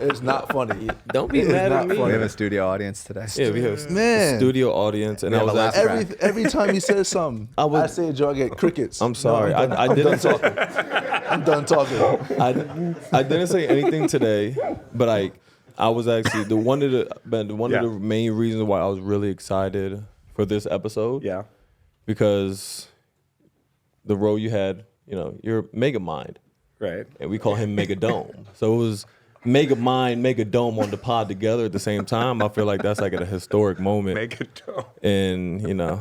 It's not funny. Don't be It is mad not at me. funny. We have a studio audience today. Yeah, we have Man. a studio audience, and We I have was a laugh actually, track. Every time he says something, I say a joke, I get crickets. I'm sorry. No, I didn't talk. I'm done talking. I didn't say anything today, but I was actually one of the main reasons why I was really excited for this episode. Yeah. Because the role you had, you're Megamind, Right. and we call him Megadome. So it was Megamind, Megadome on the pod together at the same time. I feel like that's like a historic moment Megadome.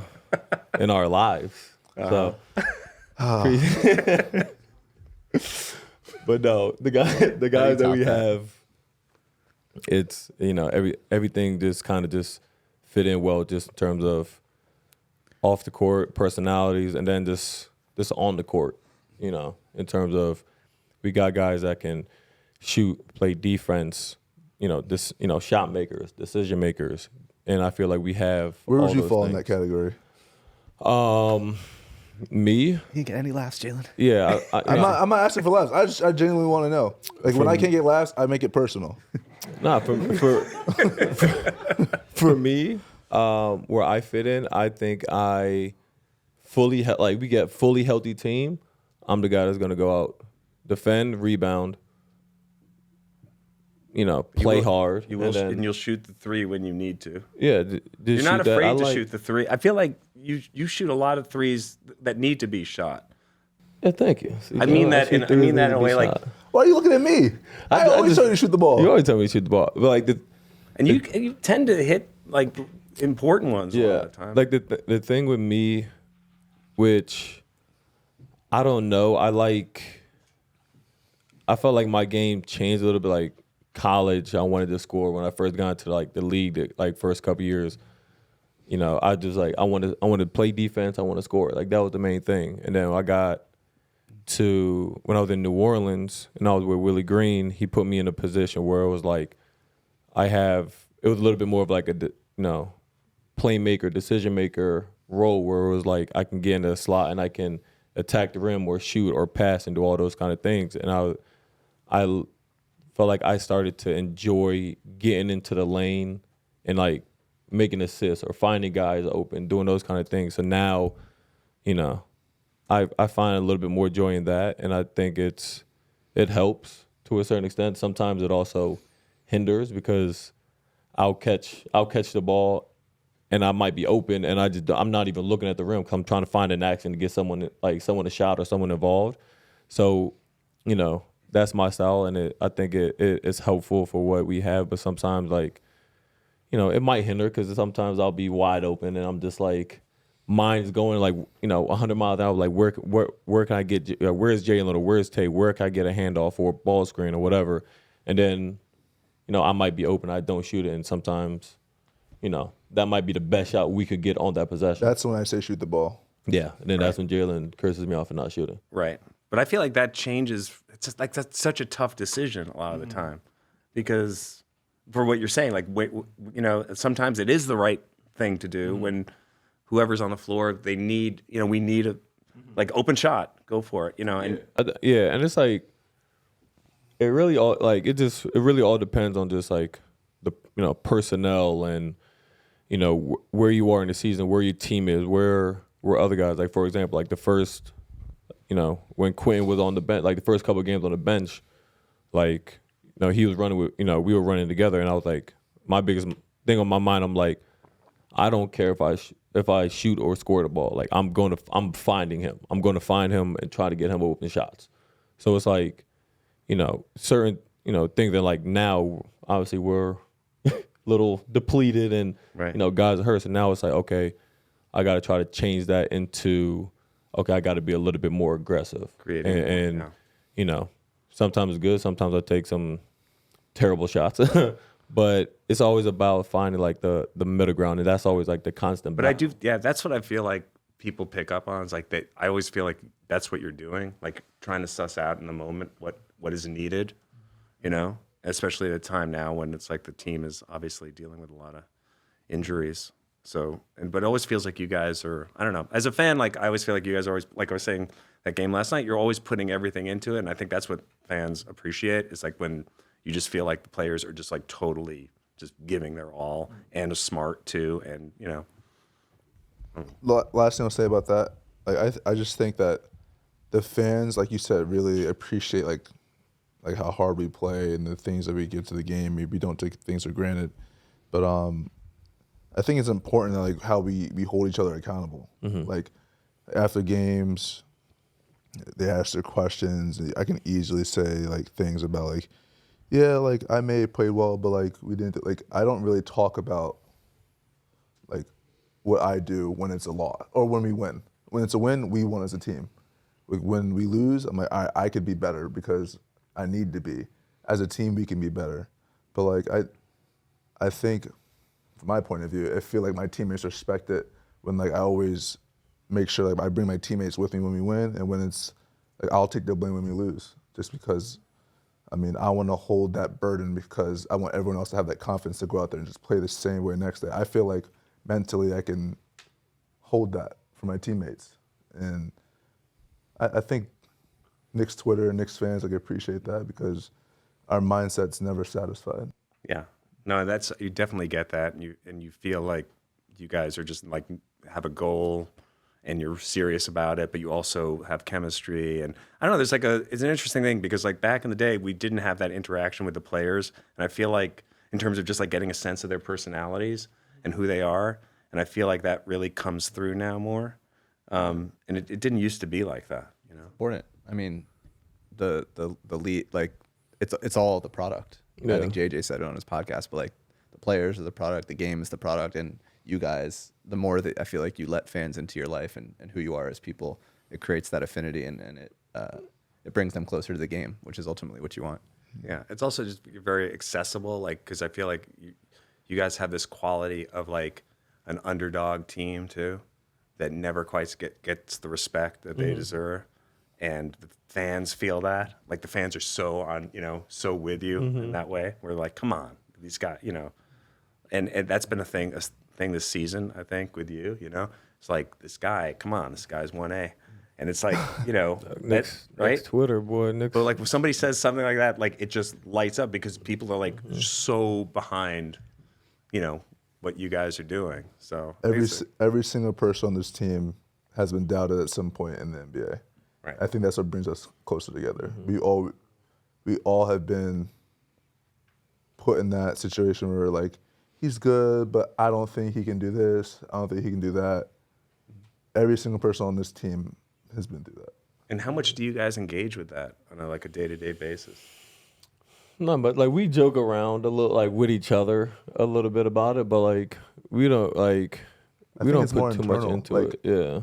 in our lives. So, but no, the guys that we have, it's everything just kind of just fit in well, just in terms of off the court personalities, and then just on the court, in terms of we got guys that can shoot, play defense, shot makers, decision makers, and I feel like we have. Where would all you those fall in things. that category? Me? You didn't get any laughs, Jalen. Yeah, I'm not asking for laughs. I genuinely want to know. Like when I can't get laughs, I make it personal. Nah, for me, where I fit in, I think I fully we get fully healthy team. I'm the guy that's gonna go out, defend, rebound, play hard. You will, and then, you'll shoot the three when you need to. yeah, You're not afraid to shoot the three. I feel like you shoot a lot of threes that need to be shot. Yeah, thank you. See, I mean that in a way like. Why are you looking at me? I always tell you to shoot the ball. You always tell me to shoot the ball, but like And you tend to hit like important ones a lot of the time. like the thing with me, which I don't know, I felt like my game changed a little bit. Like college, I wanted to score. When I first got into like the league, like first couple years, I just I wanted to play defense. I want to score. Like that was the main thing. And then I got to when I was in New Orleans and I was with Willie Green, he put me in a position where it was like it was a little bit more of like a playmaker, decision maker role where it was like I can get in a slot and I can attack the rim or shoot or pass and do all those kind of things. And I felt like I started to enjoy getting into the lane and like making assists or finding guys open, doing those kind of things. So now, I find a little bit more joy in that, and I think it helps to a certain extent. Sometimes it also hinders because I'll catch the ball and I might be open and I'm not even looking at the rim because I'm trying to find an action to get someone a shot or someone involved. So, that's my style, and I think it's helpful for what we have. But sometimes it might hinder because sometimes I'll be wide open and I'm just like, mine's going 100 miles an hour. Like where can I get? Where's Jalen or where's Tay? Where can I get a handoff or a ball screen or whatever? And then, I might be open. I don't shoot it, and sometimes, that might be the best shot we could get on that possession. That's when I say shoot the ball. Yeah, and then that's when Jalen curses me off for not shooting. Right. But I feel like that changes. It's just like that's such a tough decision a lot of the time, because for what you're saying, sometimes it is the right thing to do when whoever's on the floor, they need, we need a open shot, go for it, and yeah, and it's like it really all depends on just like the personnel and where you are in the season, where your team is, where other guys, like for example, like the first when Quinn was on the bench, like the first couple of games on the bench, he was running with we were running together, and I was like, my biggest thing on my mind, I'm like, I don't care if I shoot or score the ball. Like I'm finding him. I'm going to find him and try to get him open shots. So it's like, certain things that like now obviously we're a little depleted and right. Guys are hurt. So now it's like, okay, I got to try to change that into, okay, I got to be a little bit more aggressive. Creative. And sometimes it's good. Sometimes I take some terrible shots. But it's always about finding like the middle ground, and that's always like the constant battle. But that's what I feel like people pick up on. Is like I always feel like that's what you're doing, like trying to suss out in the moment what is needed, especially at a time now when it's like the team is obviously dealing with a lot of injuries. So, but it always feels like you guys are, I don't know. As a fan, like I always feel like you guys are always, like I was saying that game last night, you're always putting everything into it. And I think that's what fans appreciate is like when you just feel like the players are just like totally just giving their all and are smart too. And, you know. Last thing I'll say about that, like I just think that the fans, like you said, really appreciate like how hard we play and the things that we give to the game. Maybe we don't take things for granted, but I think it's important that like how we hold each other accountable. Like after games, they ask their questions. I can easily say like things about like, yeah, like I may have played well, but like we didn't. Like I don't really talk about like what I do when it's a loss or when we win. When it's a win, we won as a team. Like when we lose, I'm like I could be better because I need to be. As a team, we can be better. But like I think, from my point of view, I feel like my teammates respect it when like I always make sure like I bring my teammates with me when we win, and when it's like I'll take the blame when we lose, just because. I mean, I want to hold that burden because I want everyone else to have that confidence to go out there and just play the same way next day. I feel like mentally I can hold that for my teammates, and I think Knicks Twitter and Knicks fans like appreciate that because our mindset's never satisfied. Yeah. No, that's, you definitely get that. And you feel like you guys are just like have a goal and you're serious about it, but you also have chemistry. And I don't know, there's like it's an interesting thing because like back in the day, we didn't have that interaction with the players. And I feel like in terms of just like getting a sense of their personalities and who they are. And I feel like that really comes through now more. And it didn't used to be like that, you know? Important. I mean, the lead, like it's all the product. I think JJ said it on his podcast, but like the players are the product, the game is the product, and you guys, the more that I feel like you let fans into your life and who you are as people, it creates that affinity and it brings them closer to the game, which is ultimately what you want. Yeah, it's also just very accessible, like because I feel like you guys have this quality of like an underdog team too, that never quite gets the respect that they deserve, and the fans feel that. Like the fans are so on, so with you in that way. We're like, come on, these guys, and that's been a thing this season, I think, with you. It's like this guy, come on, this guy's 1A. And it's like, Nick's right? Twitter, boy. Nick's. But like when somebody says something like that, like it just lights up because people are like so behind, what you guys are doing. So Every single person on this team has been doubted at some point in the NBA. Right. I think that's what brings us closer together. We all have been put in that situation where like he's good, but I don't think he can do this. I don't think he can do that. Every single person on this team has been through that. And how much do you guys engage with that on a day-to-day basis? No, but like we joke around a little, like with each other a little bit about it, but like we don't put too much into it. Yeah.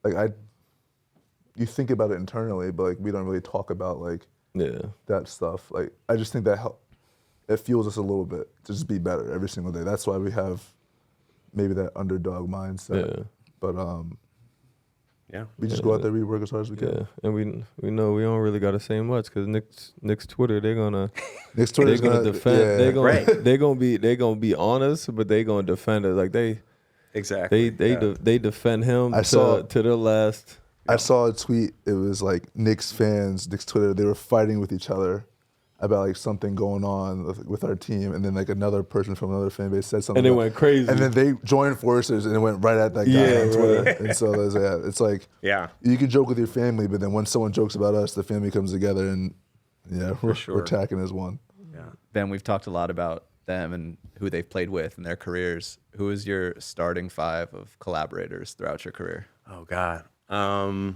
Like you think about it internally, but like we don't really talk about like that stuff. Like I just think that it fuels us a little bit to just be better every single day. That's why we have maybe that underdog mindset. Yeah. But we just go out there, we work as hard as we can. Yeah, and we know we don't really gotta say much because Knicks Twitter they're gonna defend. Yeah. They're gonna be honest, but they gonna defend it like they exactly. They defend him to the last. I saw a tweet. It was like Knicks fans, Knicks Twitter. They were fighting with each other about like something going on with our team, and then like another person from another fan base said something, and it went crazy. And then they joined forces, and it went right at that guy on Twitter. And so it's like you can joke with your family, but then when someone jokes about us, the family comes together, and we're attacking as one. Yeah, Ben, we've talked a lot about them and who they've played with and their careers. Who is your starting five of collaborators throughout your career? Oh God, I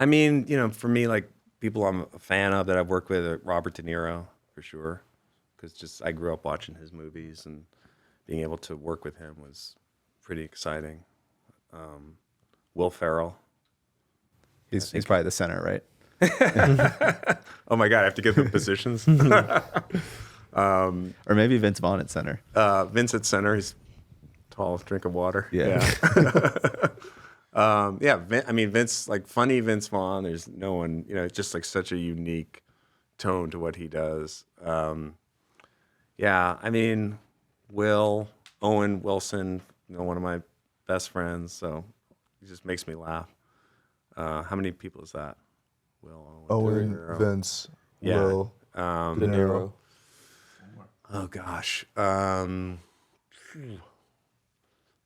mean, for me, like. People I'm a fan of that I've worked with, Robert De Niro, for sure, because I grew up watching his movies and being able to work with him was pretty exciting. Will Ferrell. He's probably the center, right? Oh my God, I have to get the positions. Or maybe Vince Vaughn at center. Vince at center, he's tall, drink of water. Yeah. Vince, like funny Vince Vaughn. There's no one, it's just like such a unique tone to what he does. Will, Owen Wilson, one of my best friends. So he just makes me laugh. How many people is that? Will, Owen, Three. Vince, Yeah. Will, De De Niro. Niro. Oh gosh.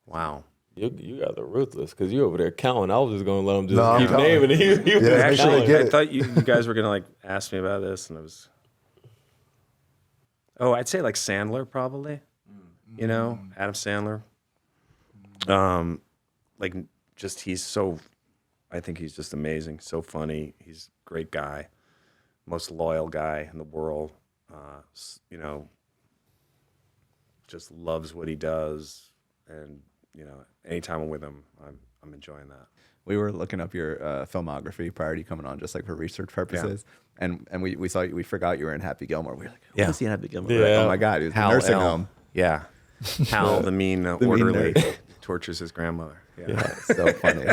Wow. You guys are ruthless because you over there counting. I was just gonna let him just No, I'm keep counting. naming it. He was Yeah, just make sure they counting. get I it. thought you guys were gonna like ask me about this, and I was. Oh, I'd say like Sandler probably. Adam Sandler. Like just he's so. I think he's just amazing. So funny. He's a great guy. Most loyal guy in the world. Just loves what he does, and anytime I'm with him, I'm enjoying that. We were looking up your filmography prior to you coming on, just like for research purposes. And we saw you, we forgot you were in Happy Gilmore. We were like, who was he in Happy Gilmore? Yeah. We're like, oh my God, he was in the nursing home. Yeah. Hal, the mean mean orderly, nerd. tortures his grandmother. Yeah. Yeah, so funny.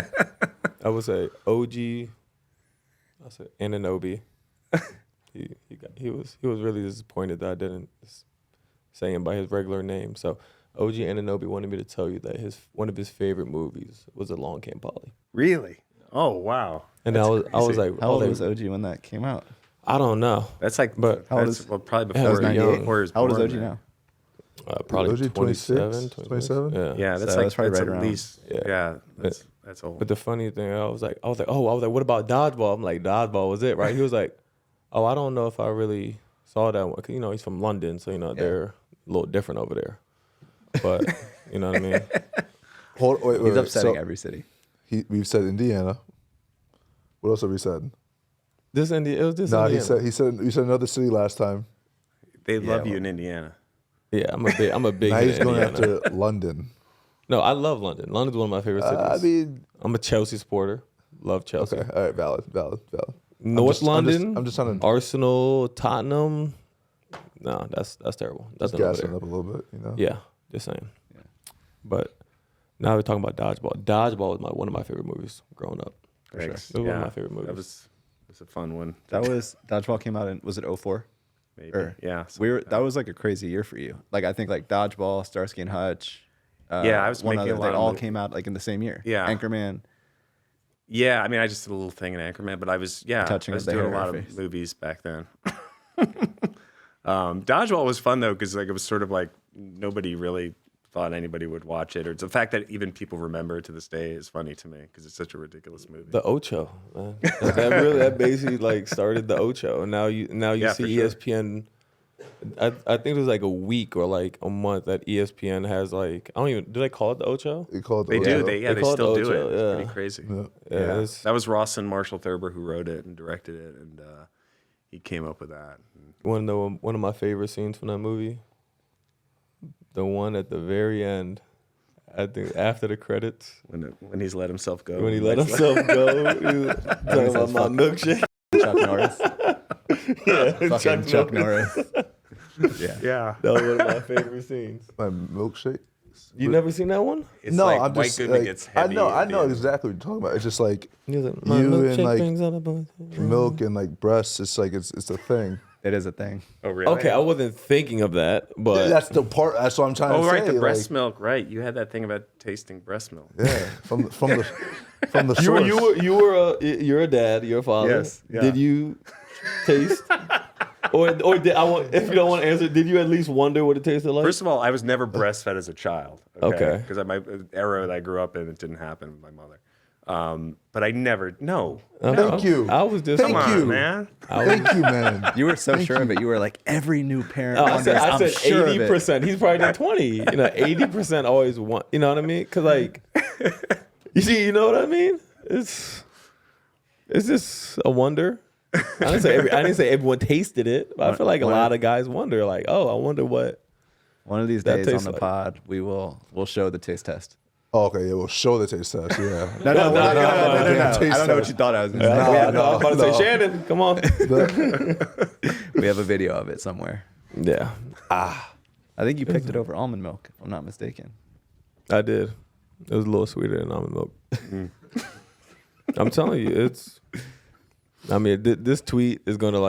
I would say OG. I said Ananobi. He was really disappointed that I didn't say him by his regular name. So OG Ananobi wanted me to tell you that one of his favorite movies was Along Came Polly. Really? Oh wow. And That's I was crazy. like, How old was OG when that came out? I don't know. That's like, But how old that's, is- well, probably That was before 98? before his How old is born, OG man. now? Probably OG 27, 27? Yeah. Yeah, that's So like that's probably that's right at around. least Yeah. that's old. But the funny thing, I was like, what about Dodgeball? I'm like, Dodgeball was it, right? He was like, oh, I don't know if I really saw that one. 'Cause, he's from London, so they're a little different over there. But you know what I mean? Wait, He's upsetting so every city. we've said Indiana. What else have we said? It was this Nah, Indiana. he said another city last time. They love you well- in Indiana. Yeah, I'm a big Now hit he's in going Indiana. after London. No, I love London. London's one of my favorite cities. I mean, I'm a Chelsea supporter. Love Chelsea. okay, all right, valid. North London, I'm just trying to Arsenal, Tottenham. No, that's terrible. just Nothing over gas it there. up a little bit, Yeah, just saying. But now we're talking about Dodgeball. Dodgeball was one of my favorite movies growing up. Thanks. It was one of my favorite movies. That was a fun one. That was Dodgeball came out in, was it 04? Maybe. Or- Yeah. That was like a crazy year for you. Like I think like Dodgeball, Starsky and Hutch. Yeah, I was one making other. a lot They of all movies. came out like in the same year. Yeah. Anchorman. Yeah, I mean, I just did a little thing in Anchorman, but I was Touching I was of the doing a hair lot face. of movies back then. Dodgeball was fun though because like it was sort of like nobody really thought anybody would watch it, or it's the fact that even people remember it to this day is funny to me because it's such a ridiculous movie. The Ocho, man. that basically like started the Ocho, and now you Yeah, see for sure. ESPN. I think it was like a week or like a month that ESPN has like do they call it the Ocho? they call it the They do. Ocho. They They call it still do Ocho, it. It's yeah. pretty crazy. Yeah. Yeah, Yeah. it's That was Ross and Marshall Thurber who wrote it and directed it, and he came up with that. one of my favorite scenes from that movie. The one at the very end, I think after the credits, When he's let himself go. when he let himself go, he was talking about my milkshake. Chuck Norris. Yeah, Fucking Chuck Norris. Yeah. Yeah. That was one of my favorite scenes. My milkshake. You never seen that one? It's No, like I'm White just Goodman like, gets heavy. I at the know end. exactly what you're talking about. It's just like He was like, my You and, milkshake like, brings out a bunch of- milk and like breasts. It's like it's a thing. It is a thing. Oh, really? Okay, I wasn't thinking of that, but That's the part. That's what I'm trying Oh, to right, say. the breast like, milk. Right, you had that thing about tasting breast milk. Yeah, from the you source. were you're a dad, you're a father. Yes, yeah. Did you taste, or did if you don't want to answer, did you at least wonder what it tasted like? First of all, I was never breastfed as a child. Okay. Because my era that I grew up in, it didn't happen with my mother. But I never. No. Thank you. I was just Thank Come on, you. man. Thank you, man. You were so sure of it. You were like, every new parent I wonders. said I'm sure of it. 80%. He's probably done 20. 80% always want. You know what I mean? Because like, you know what I mean? It's just a wonder. I didn't say everyone tasted it, but I feel like a lot of guys wonder, like, oh, I wonder what. One of these That days on tastes the like- pod, we'll show the taste test. Oh, okay, yeah, we'll show the taste test. Yeah. No. no, I taste don't know what test. you thought I was going to No, say. I was about to no. say, Shannon, come on. We have a video of it somewhere. Yeah, I think you picked it over almond milk, if I'm not mistaken. I did. It was a little sweeter than almond milk. I'm telling you, this tweet is gonna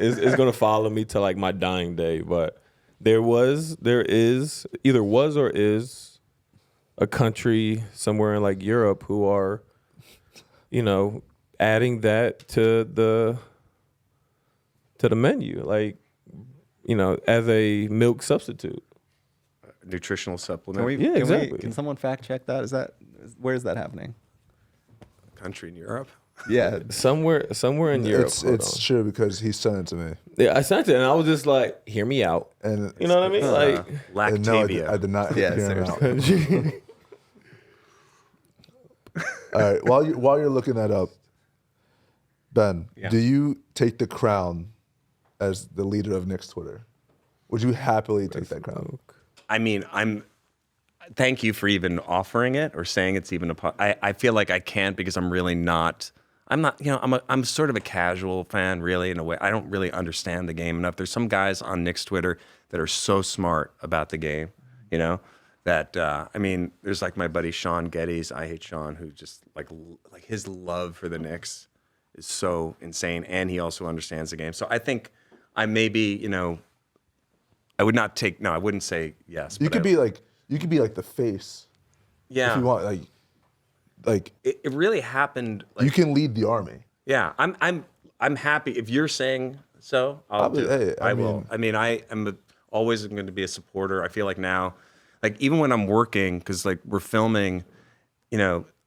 it's gonna follow me to like my dying day. But there is either was or is a country somewhere in like Europe who are, adding that to the menu, like, as a milk substitute. Nutritional supplement. Yeah, exactly. Can someone fact check that? Where is that happening? Country in Europe. Yeah. Somewhere in Europe. It's true because he sent it to me. Yeah, I sent it and I was just like, hear me out. And You know what I mean? Like, and no, Lactavia. I did not Yeah, hear him out. seriously. All right, while you're looking that up, Ben, Yeah. do you take the crown as the leader of Knicks Twitter? Would you happily take that crown? I mean, thank you for even offering it or saying it's even I feel like I can't because I'm really not. I'm not. I'm sort of a casual fan, really, in a way. I don't really understand the game enough. There's some guys on Knicks Twitter that are so smart about the game, that I mean, there's like my buddy Sean Geddes. I hate Sean, who just like his love for the Knicks is so insane, and he also understands the game. So I think I maybe, I would not take. No, I wouldn't say yes. You but could be like the face yeah. if you want. Like It really happened. Like, you can lead the army. yeah, I'm happy if you're saying so. I'll do it. Hey, I will. I mean, I am always going to be a supporter. I feel like now, like even when I'm working, because like we're filming,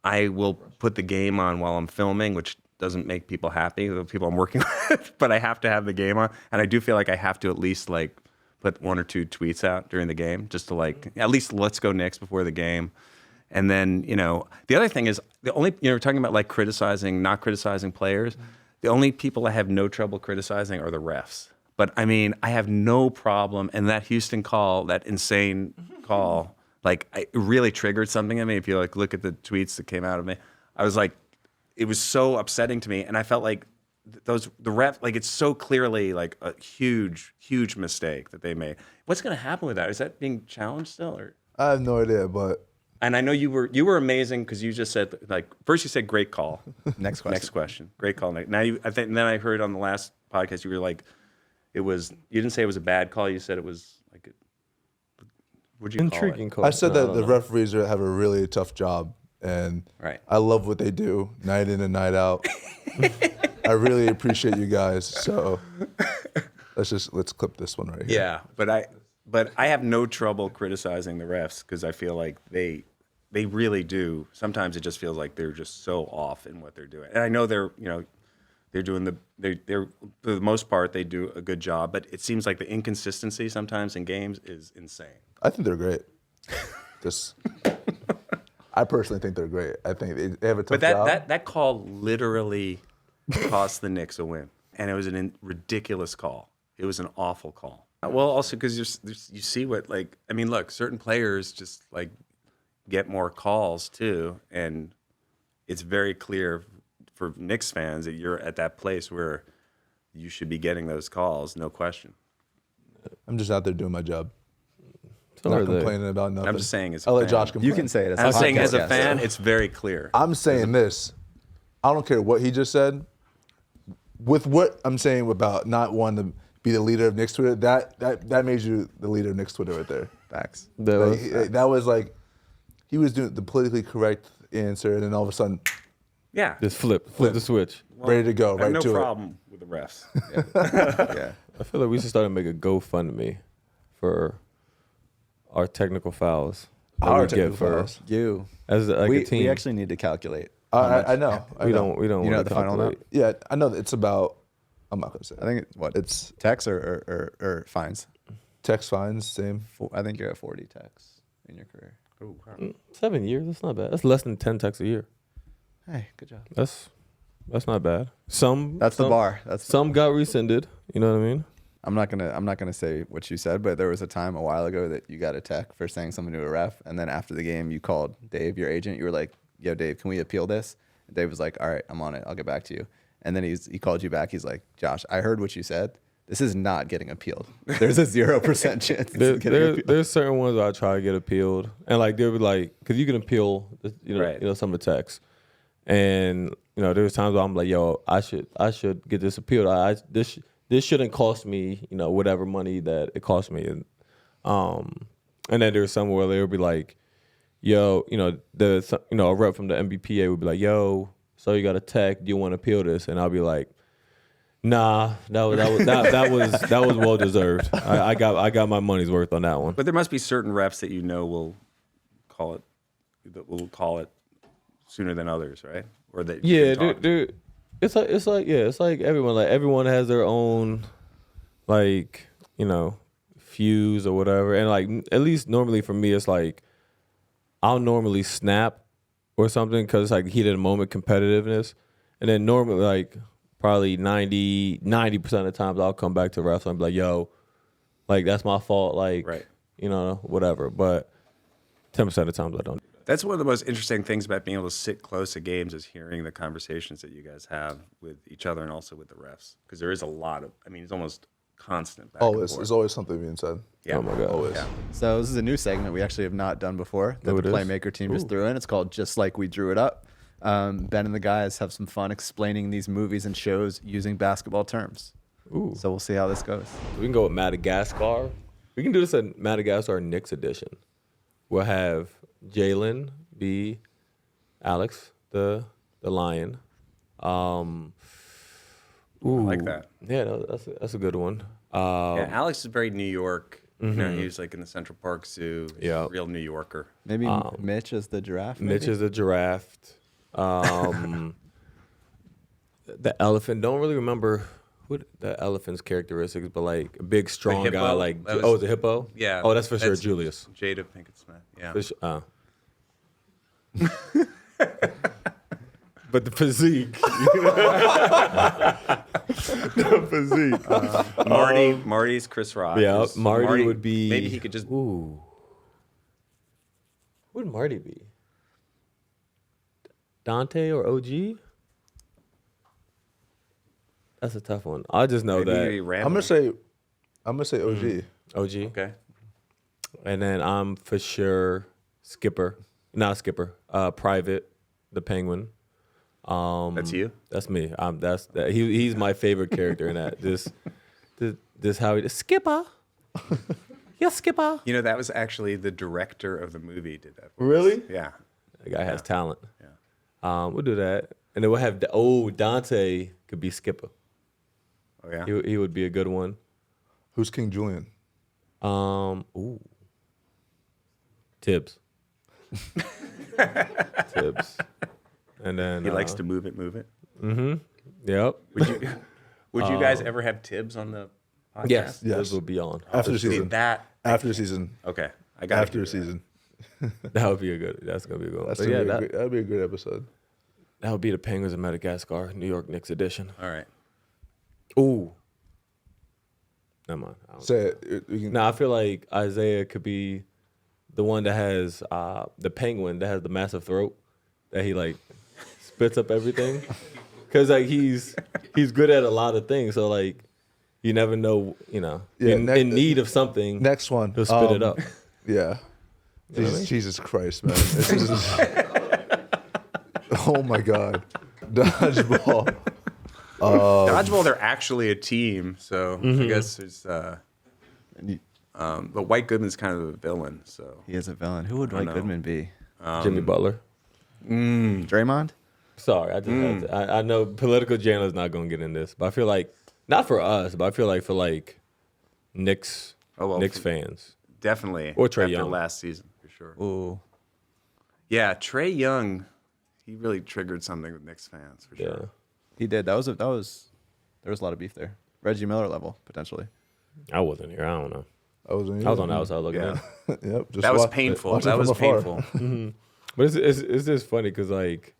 I will put the game on while I'm filming, which doesn't make people happy, the people I'm working with, but I have to have the game on, and I do feel like I have to at least like put 1 or 2 tweets out during the game, just to like at least let's go Knicks before the game. And then, the other thing is the only, we're talking about like not criticizing players. The only people I have no trouble criticizing are the refs. But I mean, I have no problem. And that Houston call, that insane call, like it really triggered something in me. If you like look at the tweets that came out of me, I was like, it was so upsetting to me. And I felt like the ref, like it's so clearly like a huge, huge mistake that they made. What's going to happen with that? Is that being challenged still? Or? I have no idea, but And I know you were amazing because you just said like first you said great call. Next question. Next question. Great call. Now then I heard on the last podcast you were like you didn't say it was a bad call. You said it was like what'd you intriguing call call. I said that the referees have a really tough job, and Right. I love what they do night in and night out. I really appreciate you guys. So let's clip this one right it? here. Yeah, but I have no trouble criticizing the refs because I feel like they really do. Sometimes it just feels like they're just so off in what they're doing. And I know they're doing they're for the most part they do a good job, but it seems like the inconsistency sometimes in games is insane. I think they're great. I personally think they're great. I think they have a tough But job. that call literally cost the Knicks a win, and it was a ridiculous call. It was an awful call. Well, also because you see what look, certain players just like get more calls too, and it's very clear for Knicks fans that you're at that place where you should be getting those calls, no question. I'm just out there doing my job. So Not are they. complaining about nothing. I'm just saying as a I'll let fan. Josh complain. You can say it. I'm saying as a Yes. fan, it's very clear. I'm saying this. I don't care what he just said. With what I'm saying about not wanting to be the leader of Knicks Twitter, that made you the leader of Knicks Twitter right there. Facts. That was like he was doing the politically correct answer, and then all of a sudden, Yeah, Just flip the switch. ready to go I have right no to problem with the refs. Yeah. I feel like we should start to make a GoFundMe for our technical fouls. that Our we get technical for fouls. You. as like we, a team. we actually need to calculate. it. I know. we don't. You know wanna the final amount? calculate. Yeah, I know. That it's about. I'm not gonna say. I think It's tax or fines. text fines, same. I think you're at 40 tax in your career. 7 years. That's not bad. That's less than 10 texts a year. Hey, good job. That's not bad. Some That's the bar. Some got rescinded. You know what I mean? I'm not gonna say what you said, but there was a time a while ago that you got a tech for saying something to a ref, and then after the game you called Dave, your agent. You were like, "Yo, Dave, can we appeal this?" And Dave was like, "All right, I'm on it. I'll get back to you." And then he called you back. He's like, "Josh, I heard what you said. This is not getting appealed. There's a 0% chance this is getting appealed." There's certain ones where I try to get appealed, and like they'll be like, because you can appeal, Right. some of the texts, and there's times where I'm like, yo, I should get this appealed. This shouldn't cost me, whatever money that it cost me, and And then there's some where they'll be like, yo, a rep from the MBPA would be like, yo, so you got a tech, do you want to appeal this? And I'll be like, nah, that was well deserved. I got my money's worth on that one. But there must be certain refs that will call it sooner than others, right? Or that you can talk to. It's like everyone has their own fuse or whatever. And like at least normally for me it's like I'll normally snap or something because it's like heat of the moment competitiveness. And then normally like probably 90% of the times I'll come back to refs and be like, yo, like that's my fault, like right. Whatever. But 10% of the times I don't. That's one of the most interesting things about being able to sit close to games is hearing the conversations that you guys have with each other and also with the refs. Because there is a lot of, it's almost constant back and forth. There's always something being said. Yeah. Oh my God. Always. Yeah. So this is a new segment we actually have not done before that the Playmaker team just threw in. It's called Just Like We Drew It Up. Ben and the guys have some fun explaining these movies and shows using basketball terms. Ooh. So we'll see how this goes. We can go with Madagascar. We can do this at Madagascar Knicks edition. We'll have Jalen be Alex, the lion. I like that. Yeah, that's a good one. Yeah, Alex is very New York. He was like in the Central Park Zoo. He's a real New Yorker. Maybe Mitch as the giraffe. Mitch is the giraffe. The elephant. Don't really remember what the elephant's characteristics, but like a big, strong hippo? guy. Like That was- the hippo. Yeah. Oh, that's for sure Julius. Jada Pinkett Smith. Yeah. But the physique. The physique. Marty's Chris Rock. Yeah, Marty would be. Maybe he could just. Ooh. Who would Marty be? Dante or OG? That's a tough one. I just know Maybe that he'd be I'm gonna say OG. OG. Okay. And then I'm for sure Skipper. Not Skipper. Private, the Penguin. That's you? That's me. He's my favorite character in that. This how he Skipper. Yes, Skipper. That was actually the director of the movie did that. for us. Really? Yeah. The guy has talent. Yeah. We'll do that. And then we'll have Dante could be Skipper. Oh yeah. He would be a good one. Who's King Julian? Thibs. Thibs. And then He likes to move it. Yep. Would you guys ever have Thibs on the podcast? Yes. Yes. Thibs will be on. After the See, season. After the season. Okay. I got After the season. That would be a good. That's gonna be a good one. That's But gonna yeah, be that'd be a great episode. that would be the Penguins of Madagascar, New York Knicks edition. All right. Ooh. Never mind. Say it. We can, I feel like Isaiah could be the one that has the penguin that has the massive throat that he like spits up everything. Cause like he's good at a lot of things. So like you never know, Yeah, in need of something. next one. He'll spit it up. Yeah. You know what I mean? Jesus Christ, man. This is oh my God. Dodgeball. Dodgeball, they're actually a team, so I guess there's. But White Goodman's kind of a villain, so. He is a villain. Who would White know. Goodman be? Jimmy Butler. Draymond? Sorry, I just had to, I know political journalists not gonna get in this, but I feel like not for us, but I feel like for like Knicks fans. Definitely. Or Trae after Young. last season, for sure. Ooh. Yeah, Trae Young, he really triggered something with Knicks fans, for Yeah. sure. He did. There was a lot of beef there. Reggie Miller level, potentially. I wasn't here. I don't know. I was I was on the outside looking Yeah. in. Yep. Just That was watch- painful. watch it That from was afar. painful. But it's just funny because like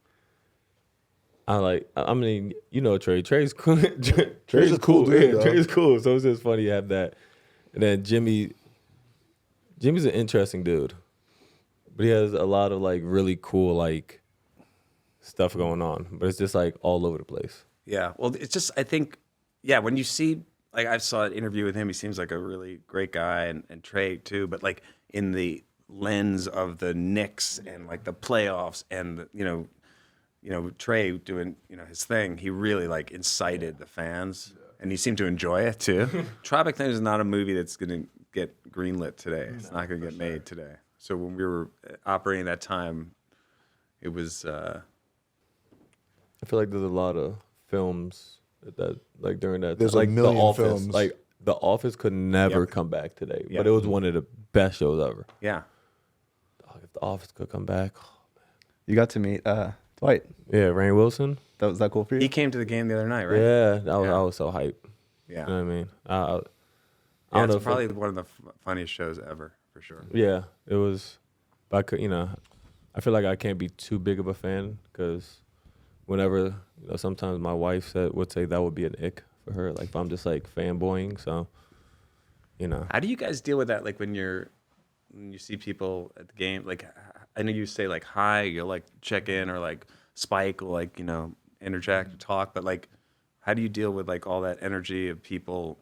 I mean Trey. Trey's cool. Trey's a cool dude, Yeah, though. Trey's cool. So it's just funny you have that. And then Jimmy's an interesting dude, but he has a lot of like really cool like stuff going on. But it's just like all over the place. Yeah. Well, it's just, I think, yeah, when you see, like, I saw an interview with him, he seems like a really great guy, and Trae too, but like in the lens of the Knicks and like the playoffs and, Trae doing, his thing, he really like incited the fans and he seemed to enjoy it too. Tropic Thunder is not a movie that's going to get greenlit today. It's not going to get made today. So when we were operating that time, it was. I feel like there's a lot of films that like during that. There's time, like a million The Office, films. like The Office could never Yep. come back today, Yep. but it was one of the best shows ever. Yeah. Dog, if The Office could come back, You got to meet Dwight. yeah, Rainn Wilson. Was that cool for you? He came to the game the other night, right? Yeah, Yeah. I was so hyped. Yeah. You know what I mean? I Yeah, don't know it's if probably one of the funniest shows ever, for sure. yeah, it was. But I could, I feel like I can't be too big of a fan because whenever, sometimes my wife would say that would be an ick for her. Like if I'm just like fanboying, so, How do you guys deal with that? Like when you see people at the game, like I know you say like hi, you'll like check in, or like Spike will like interject or talk, but like how do you deal with like all that energy of people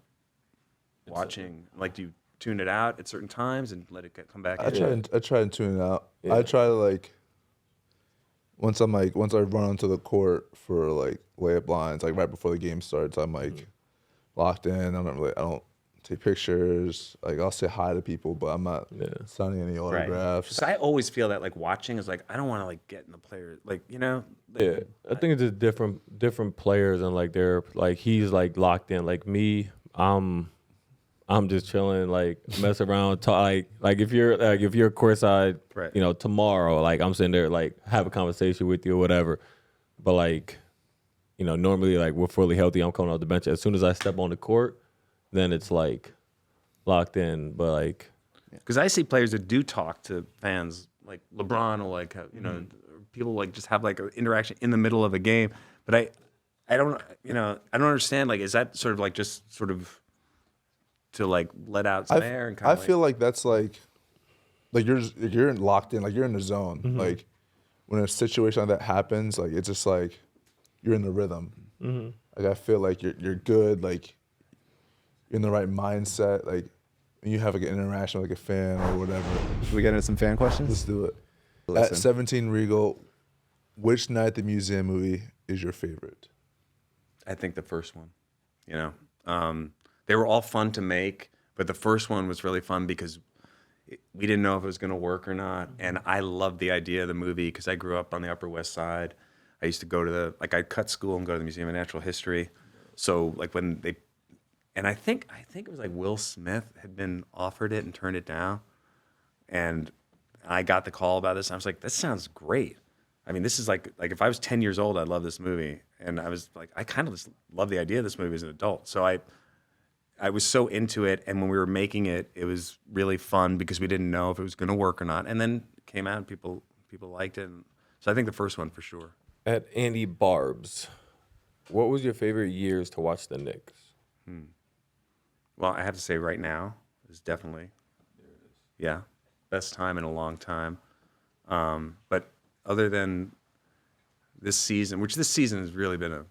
watching? Like do you tune it out at certain times and let it come back in? I try and tune it out. Yeah. I try to like once I run onto the court for like layup lines, like right before the game starts, I'm like locked in. I don't take pictures. Like I'll say hi to people, but I'm not signing any Right. autographs. Because I always feel that like watching is like I don't want to like get in the player like yeah. I think it's just different players and like they're like he's like locked in. Like me, I'm just chilling, like mess around, talk, like if you're courtside, Right. Tomorrow, like I'm sitting there, like have a conversation with you or whatever. But like, normally like we're fully healthy. I'm coming off the bench. As soon as I step on the court, then it's like locked in. But like, Because I see players that do talk to fans, like LeBron will like, people like just have like an interaction in the middle of a game. But I don't understand. Like, is that sort of like just sort of to like let out some air and kind I of feel like that's like you're locked in, like you're in the zone. Mm-hmm. Like when a situation like that happens, like it's just like you're in the rhythm. Mm-hmm. Like I feel like you're good, like you're in the right mindset, like when you have like an interaction with like a fan or whatever. Should we get into some fan questions? Let's do it. Listen. At 17 Regal, which Night at the Museum movie is your favorite? I think the first one, they were all fun to make, but the first one was really fun because we didn't know if it was going to work or not. And I loved the idea of the movie because I grew up on the Upper West Side. I used to go to I'd cut school and go to the Museum of Natural History. So like and I think it was like Will Smith had been offered it and turned it down. And I got the call about this. And I was like, this sounds great. I mean, this is like if I was 10 years old, I'd love this movie. And I was like, I kind of just love the idea of this movie as an adult. So I was so into it. And when we were making it, it was really fun because we didn't know if it was going to work or not. And then it came out and people liked it. And so I think the first one for sure. at Andy Barbs, what was your favorite years to watch the Knicks? Well, I have to say right now is definitely, yeah, best time in a long time. But other than this season, which this season has really been a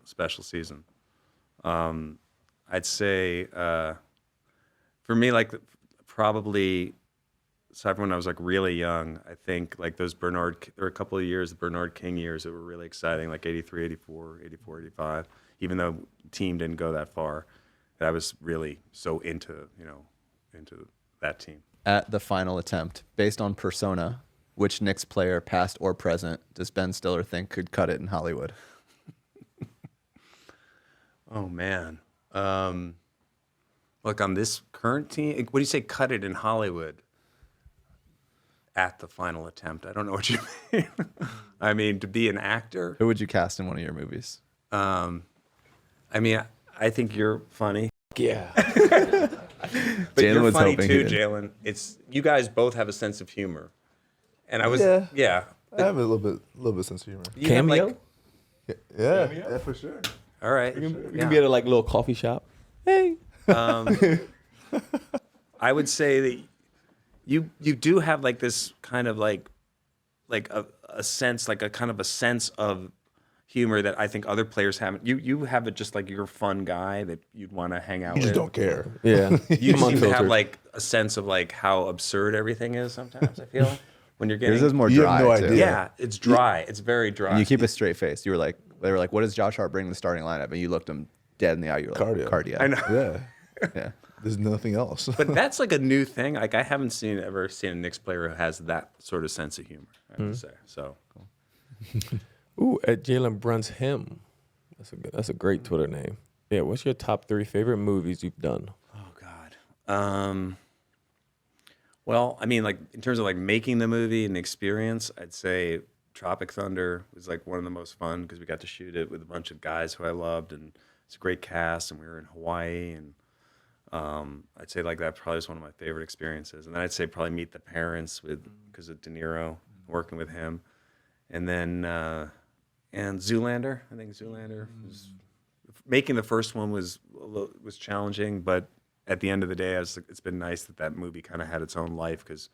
special season, I'd say for me, probably aside from when I was really young, I think those there were a couple of years, the Bernard King years that were really exciting, like 83, 84, 85, even though the team didn't go that far. I was really so into that team. At the final attempt, based on persona, which Knicks player, past or present, does Ben Stiller think could cut it in Hollywood? Oh man, look on this current team. What do you say? Cut it in Hollywood. At the final attempt, I don't know what you mean. I mean, to be an actor. Who would you cast in one of your movies? I mean, I think you're funny. Yeah. But Jalen you're was funny hoping too, he did. Jalen. You guys both have a sense of humor, and I was Yeah. I have a little bit sense of humor. You have, Cameo? Yeah, for sure. all right. You can be at a little coffee shop. Hey. I would say that you do have this kind of a sense, a kind of a sense of humor that I think other players haven't. You have it just you're a fun guy that you'd want to hang out You with. just don't care. Yeah. You I'm seem to have unfiltered. a sense of how absurd everything is sometimes. I feel when you're getting Yours is more You dry. have no too. idea. yeah, it's dry. It's very dry. And you keep a straight face. You were like, they were like, what does Josh Hart bring to the starting lineup? And you looked him dead in the eye. You were like, Cardio. I know. Yeah. Yeah. There's nothing else. But that's like a new thing. Like I haven't ever seen a Knicks player who has that sort of sense of humor. I would say so. Ooh, at Jalen Brunson him. That's a great Twitter name. Yeah, what's your top 3 favorite movies you've done? Oh God. Well, I mean, like in terms of like making the movie and experience, I'd say Tropic Thunder was like one of the most fun because we got to shoot it with a bunch of guys who I loved, and it's a great cast, and we were in Hawaii, and I'd say like that probably was one of my favorite experiences. And then I'd say probably Meet the Parents because of De Niro, working with him, and then and Zoolander. I think Zoolander was making the first one was challenging, but at the end of the day, it's been nice that movie kind of had its own life because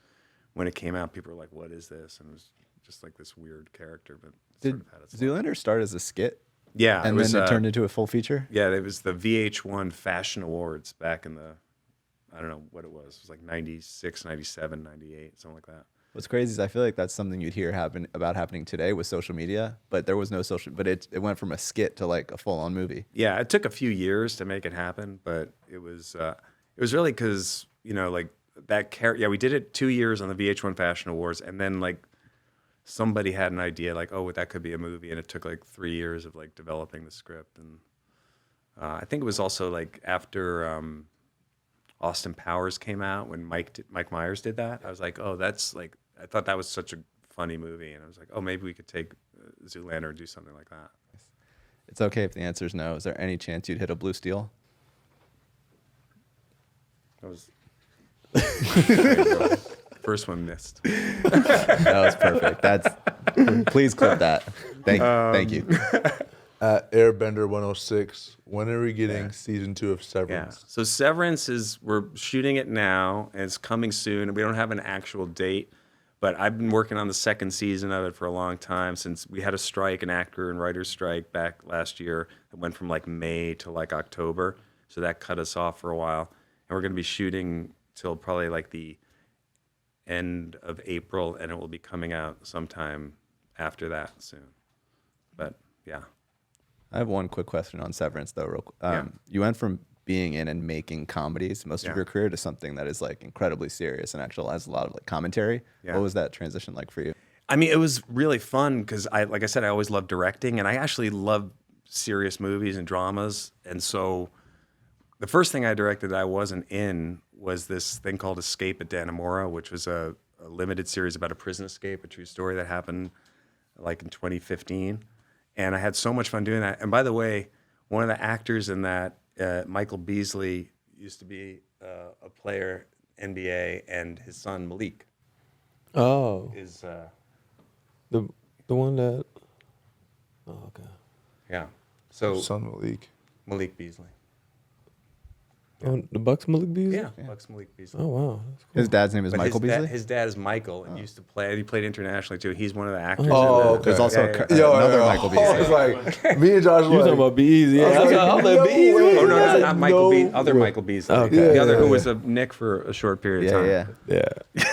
when it came out, people were like, "What is this?" And it was just like this weird character, but Did sort of had its life. Zoolander start as a skit? Yeah, And then it turned into a full feature? Yeah, it was the VH1 Fashion Awards back in I don't know what it was. It was like 96, 97, 98, something like that. What's crazy is I feel like that's something you'd hear happening today with social media, but there was no but it went from a skit to like a full-on movie. Yeah, it took a few years to make it happen, but it was really because, like that character. Yeah, we did it 2 years on the VH1 Fashion Awards, and then like somebody had an idea like, oh, that could be a movie, and it took like 3 years of like developing the script. And I think it was also like after Austin Powers came out when Mike Myers did that. I was like, oh, that's like, I thought that was such a funny movie, and I was like, oh, maybe we could take Zoolander and do something like that. It's okay if the answer is no. Is there any chance you'd hit a blue steel? That was first one missed. That was perfect. Please clip that. Thank you. At Airbender 106, when are we getting season 2 of Yeah. Severance? So Severance we're shooting it now, and it's coming soon. We don't have an actual date, but I've been working on the second season of it for a long time since we had a strike, an actor and writer strike back last year. It went from like May to like October, so that cut us off for a while. And we're going to be shooting till probably like the end of April, and it will be coming out sometime after that soon. But yeah. I have one quick question on Severance, though. Real quick. Yeah. You went from being in and making comedies most of your career to something that is like incredibly serious and actually has a lot of like commentary. Yeah. What was that transition like for you? I mean, it was really fun because like I said, I always loved directing, and I actually love serious movies and dramas. And so the first thing I directed that I wasn't in was this thing called Escape at Dannemora, which was a limited series about a prison escape, a true story that happened like in 2015. And I had so much fun doing that. And by the way, one of the actors in that, Michael Beasley, used to be a player, NBA, and his son Malik Oh, is, the one that. Oh, okay. yeah. So Son Malik. Malik Beasley. Oh, the Bucks Malik Beasley. Yeah, Bucks Malik Beasley. Oh wow. That's cool. His dad's name is But Michael Beasley? His dad is Michael, and used to play. He played internationally too. He's one of the actors. Oh, in okay. that. There's also another Michael I was Beasley. like, me and Josh You were talking like, about Beasley? Yeah, I was like, I'm like no Beasley. way. Oh no, that's not Michael No Beasley. Other way. Michael Beasley. Okay. The other Yeah, who yeah. was a Nick for a short period of Yeah, time. yeah. Yeah. yeah.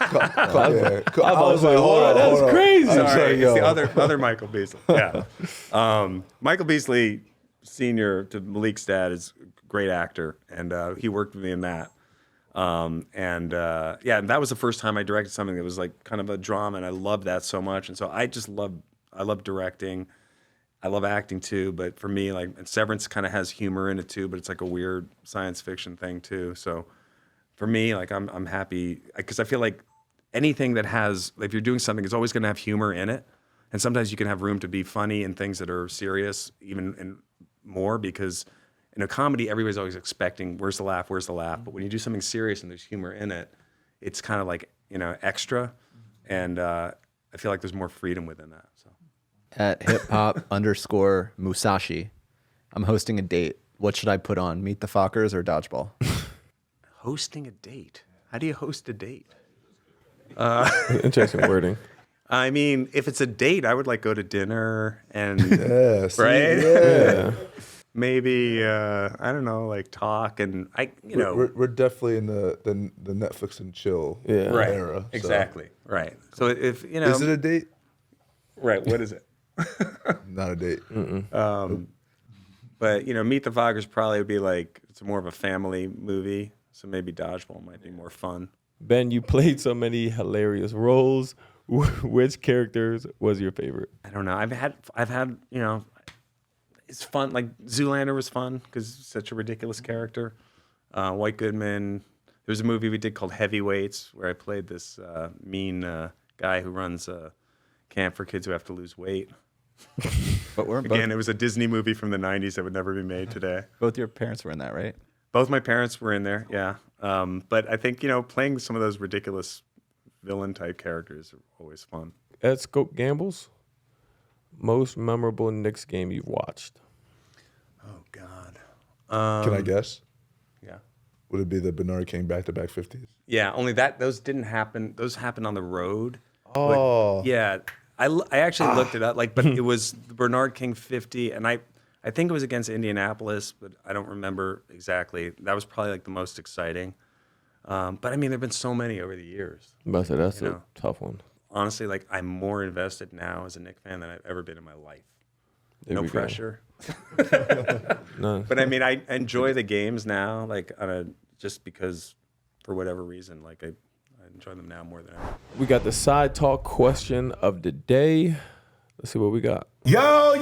I was like, hold on, that's hold on. crazy. I'm Sorry, saying, it's the yo. other Michael Beasley. Yeah. Michael Beasley, senior to Malik's dad, is a great actor, and he worked with me in that. And that was the first time I directed something that was like kind of a drama, and I loved that so much. And so I love directing. I love acting too, but for me, like, and Severance kind of has humor in it too, but it's like a weird science fiction thing too. So for me, like, I'm happy because I feel like anything that has, if you're doing something, it's always going to have humor in it. And sometimes you can have room to be funny in things that are serious, even and more, because in a comedy, everybody's always expecting, where's the laugh? But when you do something serious and there's humor in it, it's kind of like, extra. And I feel like there's more freedom within that. So At hip-hop_Musashi, I'm hosting a date. What should I put on? Meet the Fockers or Dodgeball? hosting a date. How do you host a date? Interesting wording. I mean, if it's a date, I would like go to dinner and Yeah, see, right? Yeah. Maybe I don't know, like talk and We're definitely in the Netflix and chill Yeah. right, era. so. exactly, right. So if Is it a date? right, what is it? Not a date. But Meet the Fockers probably would be like it's more of a family movie, so maybe Dodgeball might be more fun. Ben, you played so many hilarious roles. Which characters was your favorite? I don't know. I've had it's fun. Like Zoolander was fun because such a ridiculous character. White Goodman. There was a movie we did called Heavyweights where I played this mean guy who runs a camp for kids who have to lose weight. But we're Again, it was a Disney movie from the 90s that would never be made today. both your parents were in that, right? Both my parents were in there, yeah. But I think, playing some of those ridiculous villain type characters are always fun. Ed Scope Gambles, most memorable Knicks game you've watched? Oh, God. Can I guess? Yeah. Would it be the Bernard King back-to-back 50s? Yeah, only those didn't happen. Those happened on the road. Oh. Yeah, I actually looked it up, but it was the Bernard King 50, and I think it was against Indianapolis, but I don't remember exactly. That was probably like the most exciting. But I mean, there've been so many over the years. I'm about to say that's You a know. tough one. Honestly, like I'm more invested now as a Knicks fan than I've ever been in my life. There No we go. pressure. None. But I mean, I enjoy the games now, like just because, for whatever reason, like I enjoy them now more than ever. We got the side talk question of the day. Let's see what we got. Yo,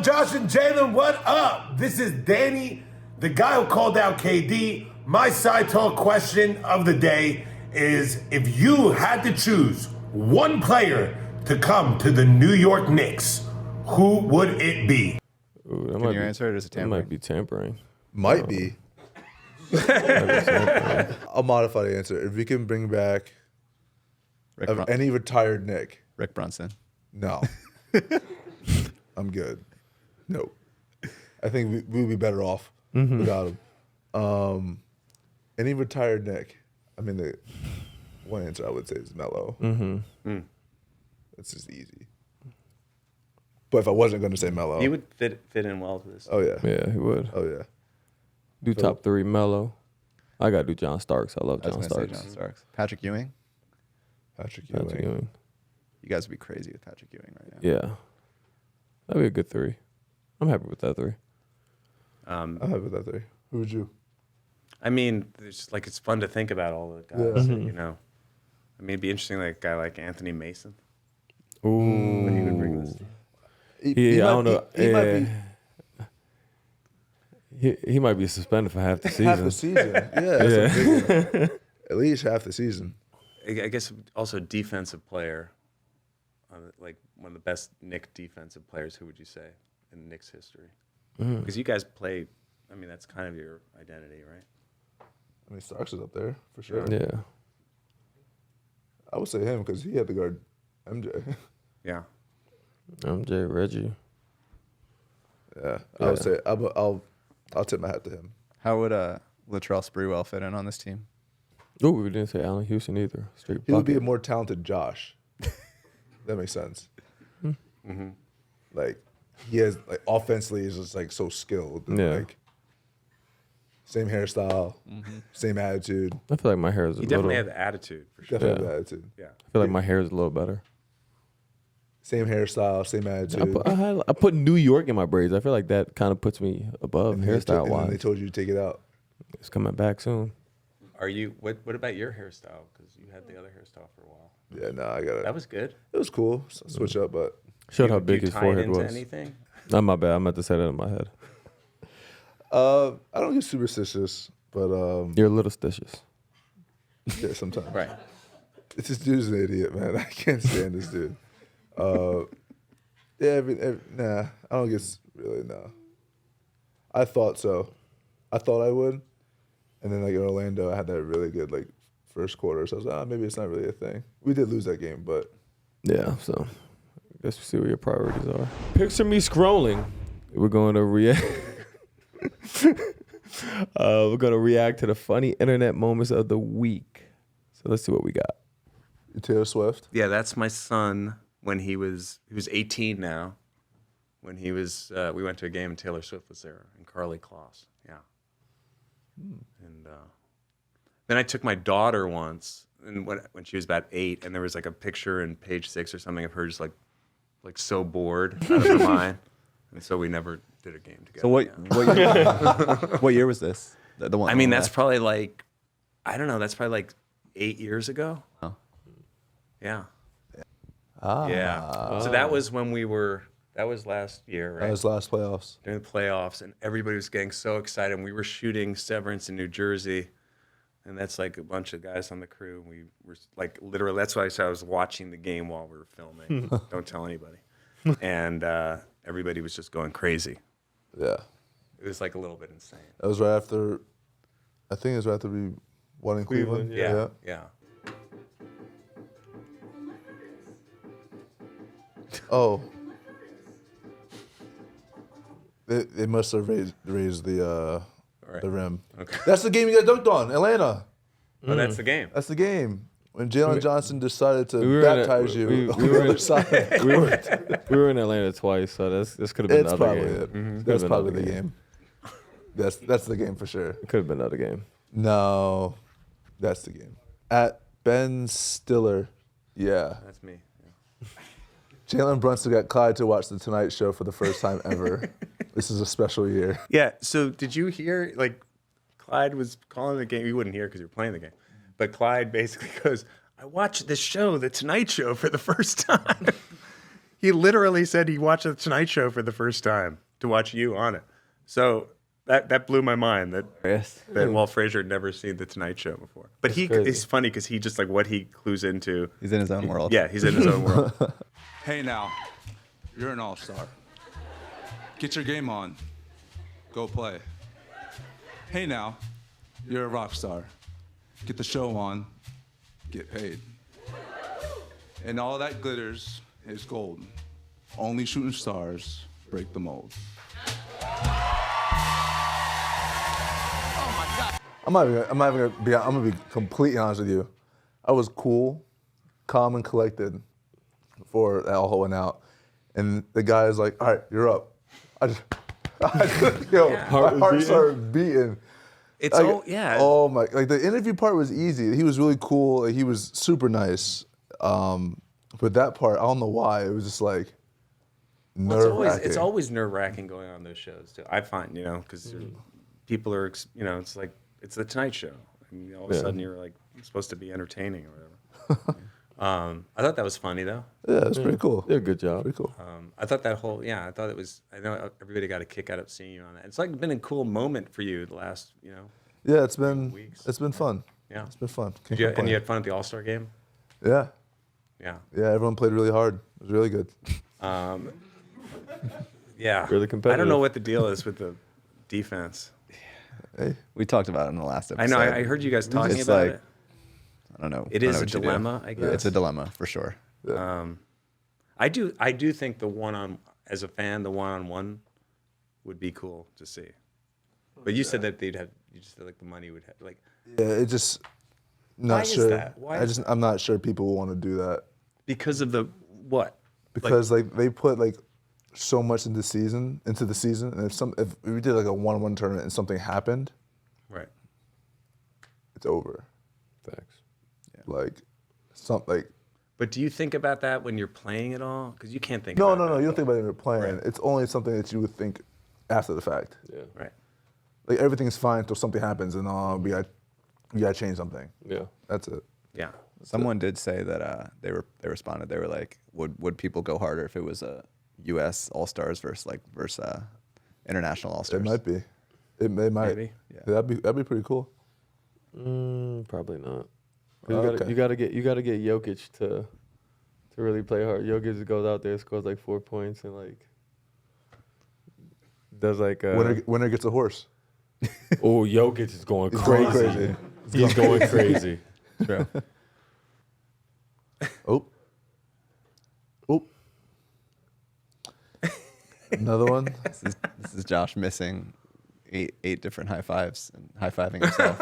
Josh and Jalen, what up? This is Danny, the guy who called out KD. My side talk question of the day is if you had to choose one player to come to the New York Knicks, who would it be? Ooh, that Can might you be, answer it as a that might tampering? be tampering. Might be. I'll modify the answer. If we can bring back Rick, of any retired Nick, Rick Brunson. no. I'm good. No. I think we would be better off without him. Any retired Nick, I mean, the one answer I would say is Melo. That's just easy. But if I wasn't going to say Melo, He would fit in well to this. oh yeah, Yeah, he would. oh yeah. Do top three Melo. I got to do John Starks. I love I was John gonna say Starks. John Starks. Patrick Ewing. Patrick Ewing. Patrick Ewing. You guys would be crazy with Patrick Ewing right now. Yeah. That'd be a good three. I'm happy with that three. I'm happy with that three. Who would you? I mean, it's fun to think about all the guys. Yeah. I mean, it'd be interesting, like a guy like Anthony Mason. Ooh. What he would bring to this team. I don't know. He might be He might be suspended for half the season. half the season. Yeah, that's what I'm thinking. At least half the season. I guess also a defensive player, like one of the best Knicks defensive players. Who would you say in Knicks history? Because you guys play. I mean, that's kind of your identity, right? I mean, Starks is up there for sure. Yeah. I would say him because he had to guard MJ. Yeah. MJ Reggie. Yeah, I would say I'll tip my hat to him. How would Latrell Sprewell fit in on this team? Oh, we didn't say Allen Houston either. Straight He would be a bucket. more talented Josh. That makes sense. Like he has like offensively is just like so skilled. And, Yeah. Like same hairstyle, same attitude. I feel like my hair is a He little. definitely had the attitude for sure. Definitely Yeah. attitude. Yeah. I feel like my hair is a little better. Same hairstyle, same attitude. I put New York in my braids. I feel like that kind of puts me above And then they hairstyle and then they wise. told you to take it out. It's coming back soon. Are you? What about your hairstyle? Because you had the other hairstyle for a while. Yeah, no, I got it. That was good. It was cool. Switch up, but Showed how Do big you his tie it forehead into was. anything? Not my bad. I meant to say that in my head. I don't get superstitious, but You're a little stitious. yeah, sometimes. Right. This dude's an idiot, man. I can't stand this dude. Yeah, nah, I don't get really no. I thought so. I thought I would, and then like in Orlando, I had that really good like first quarter. So I was like, maybe it's not really a thing. We did lose that game, but Yeah, so I guess we see what your priorities are. Picture me scrolling. We're going to react. We're going to react to the funny internet moments of the week. So let's see what we got. Taylor Swift. Yeah, that's my son when he was 18 now. When he was, we went to a game and Taylor Swift was there and Carly Kloss. Yeah. And then I took my daughter once, and when she was about 8, and there was like a picture in Page 6 or something of her just like so bored out of her mind, and so we never did a game together. So what year was this? The one. I mean, that's probably like, I don't know. That's probably like 8 years ago. Oh. Yeah. Ah. Yeah. So that was when that was last year, right? That was last playoffs. During the playoffs, and everybody was getting so excited. And we were shooting Severance in New Jersey, and that's like a bunch of guys on the crew. We were like literally. That's why I said I was watching the game while we were filming. Don't tell anybody. And everybody was just going crazy. Yeah. It was like a little bit insane. That was right after, I think it was right after we won in Cleveland. Yeah. Yeah. Oh. They must have raised the Right. the rim. Okay. That's the game you got dunked on, Atlanta. But that's the game. That's the game. When Jalen Johnson decided to We were in baptize you we on the were in- other side. we were in Atlanta twice, so this could have been It's another probably game. it. Could've That's been probably another the game. That's the game for sure. It could have been another game. No, that's the game. At Ben Stiller, yeah. That's me. Yeah. Jalen Brunson got Clyde to watch The Tonight Show for the first time ever. This is a special year. Yeah. So did you hear, like, Clyde was calling the game? You wouldn't hear because you were playing the game. But Clyde basically goes, I watched this show, The Tonight Show, for the first time. He literally said he watched The Tonight Show for the first time to watch you on it. So that blew my mind that Yes. Walt Frazier had never seen The Tonight Show before. But crazy. it's funny because he just, like, what he clues into. He's in his own world. Yeah, he's in his own world. Hey now, you're an all-star. Get your game on. Go play. Hey now, you're a rock star. Get the show on. Get paid. And all that glitters is gold. Only shooting stars break the mold. I'm gonna be completely honest with you. I was cool, calm, and collected before that all went out, and the guy is like, "All right, you're up." My heart started beating. It's Like, all, yeah. Oh my! Like the interview part was easy. He was really cool. Like, he was super nice. But that part, I don't know why. It was just like nerve wracking. It's always nerve wracking going on those shows too. I find, because people are, it's like it's the Tonight Show. And all of a sudden you're like supposed to be entertaining or whatever. I thought that was funny though. Yeah, it's pretty cool. Did a good job. Pretty cool. I thought that whole, I thought it was. I know everybody got a kick out of seeing you on that. It's like been a cool moment for you the last, Yeah, it's been weeks. it's been fun. Yeah. It's been fun. Can't And you complain. had fun at the All-Star game. Yeah, Yeah. everyone played really hard. It was really good. Yeah. Really I don't competitive. know what the deal is with the defense. Hey, We talked about it in the last I episode. know. I heard you guys talking It's about like- it. I don't know. It I don't is know a what you do. dilemma, I guess. It's a dilemma for sure. I do think as a fan, the one-on-one would be cool to see. But you said that you just said like the money would have, like, yeah, it just not Why is sure. that? Why is I'm not sure people will want to do that because of the what? because like they put like so much into the season, and if we did like a 1-on-1 tournament and something happened, Right. it's over. Facts. Like But do you think about that when you're playing at all? Because you can't think no, about that. you don't think about it when you're playing. Right. It's only something that you would think after the fact. Yeah. Right. Like everything's fine until something happens, and we got to change something. Yeah. That's it. Yeah. Someone did say that they responded. They were like, would people go harder if it was a U.S. All Stars versus international All Stars? It might be. It might. Maybe. Yeah. That'd be pretty cool. Probably not. 'Cause Okay. you gotta get Jokic to really play hard. Jokic goes out there, scores like 4 points, and like does like Winner gets a horse. oh, Jokic is going He's crazy. going crazy. He's going crazy. True. Oh. Another one. This is Josh missing eight different high fives and high fiving himself.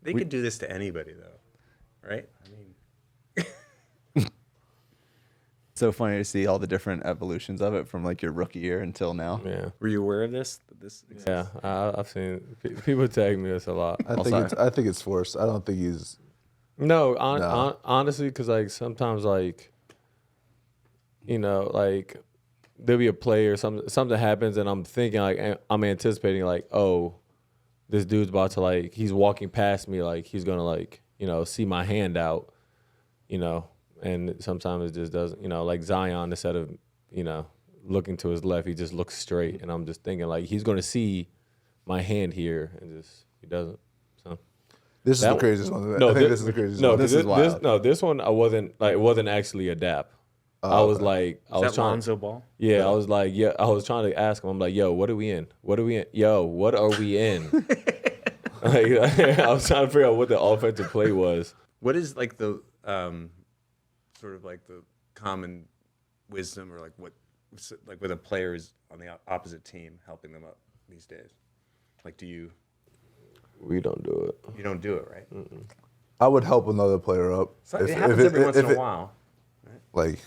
They could do this to anybody though, right? I mean, So funny to see all the different evolutions of it from like your rookie year until now. Yeah. were you aware of this? That this exists? Yeah, I've seen people tag me this a lot. I think it's forced. I don't think he's No, No. honestly, because like sometimes like, you know, like there'll be a play or something happens, and I'm thinking like I'm anticipating like, oh, this dude's about to like he's walking past me, like he's gonna like see my hand out, and sometimes it just doesn't, like Zion, instead of looking to his left, he just looks straight, and I'm just thinking like he's gonna see my hand here, and just he doesn't. So. This is That the one- craziest one. No, I think this is the craziest one. This is wild. This one I wasn't like it wasn't actually a dap. I was like I Is was that trying. Lonzo Ball? Yeah, I was like, yeah, I was trying to ask him. I'm like, yo, what are we in? What are we in? Yo, what are we in? Like, I was trying to figure out what the offensive play was. What is like the sort of like the common wisdom, or like what like with a player is on the opposite team helping them up these days? Like, We don't do it. you don't do it, right? I would help another player up. So it happens every once in a while. Like,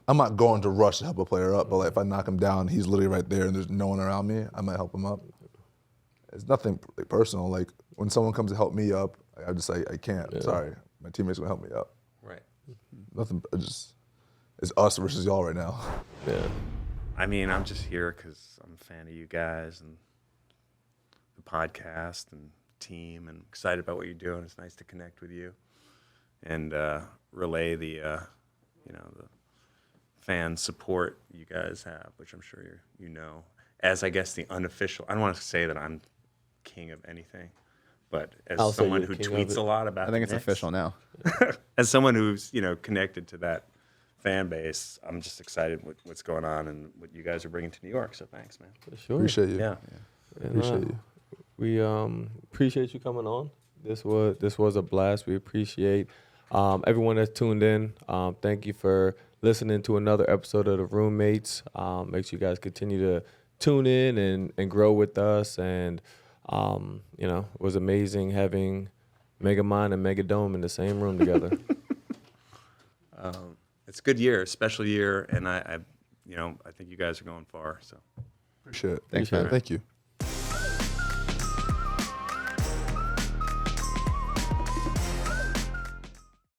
I'm not going to rush to help a player up, but like if I knock him down, he's literally right there, and there's no one around me, I might help him up. It's nothing personal. Like when someone comes to help me up, I just say I can't. Yeah. Sorry, my teammates gonna help me up. Right. Nothing. It's us versus y'all right now. Yeah. I mean, I'm just here because I'm a fan of you guys and the podcast and team, and excited about what you're doing. It's nice to connect with you and relay the the fan support you guys have, which I'm sure you know. As I guess the unofficial, I don't want to say that I'm king of anything, but as I'll say someone you're who king of tweets it. a lot about, I think the it's Knicks, official now. as someone who's connected to that fan base, I'm just excited with what's going on and what you guys are bringing to New York. So thanks, man. For sure. Appreciate you. Yeah. And, Appreciate you. We appreciate you coming on. This was a blast. We appreciate everyone that's tuned in. Thank you for listening to another episode of The Roommates. Make sure you guys continue to tune in and grow with us. And it was amazing having Megamind and Megadome in the same room together. It's a good year, special year, and I think you guys are going far. So. Appreciate it. Thanks, man. man. Thank you.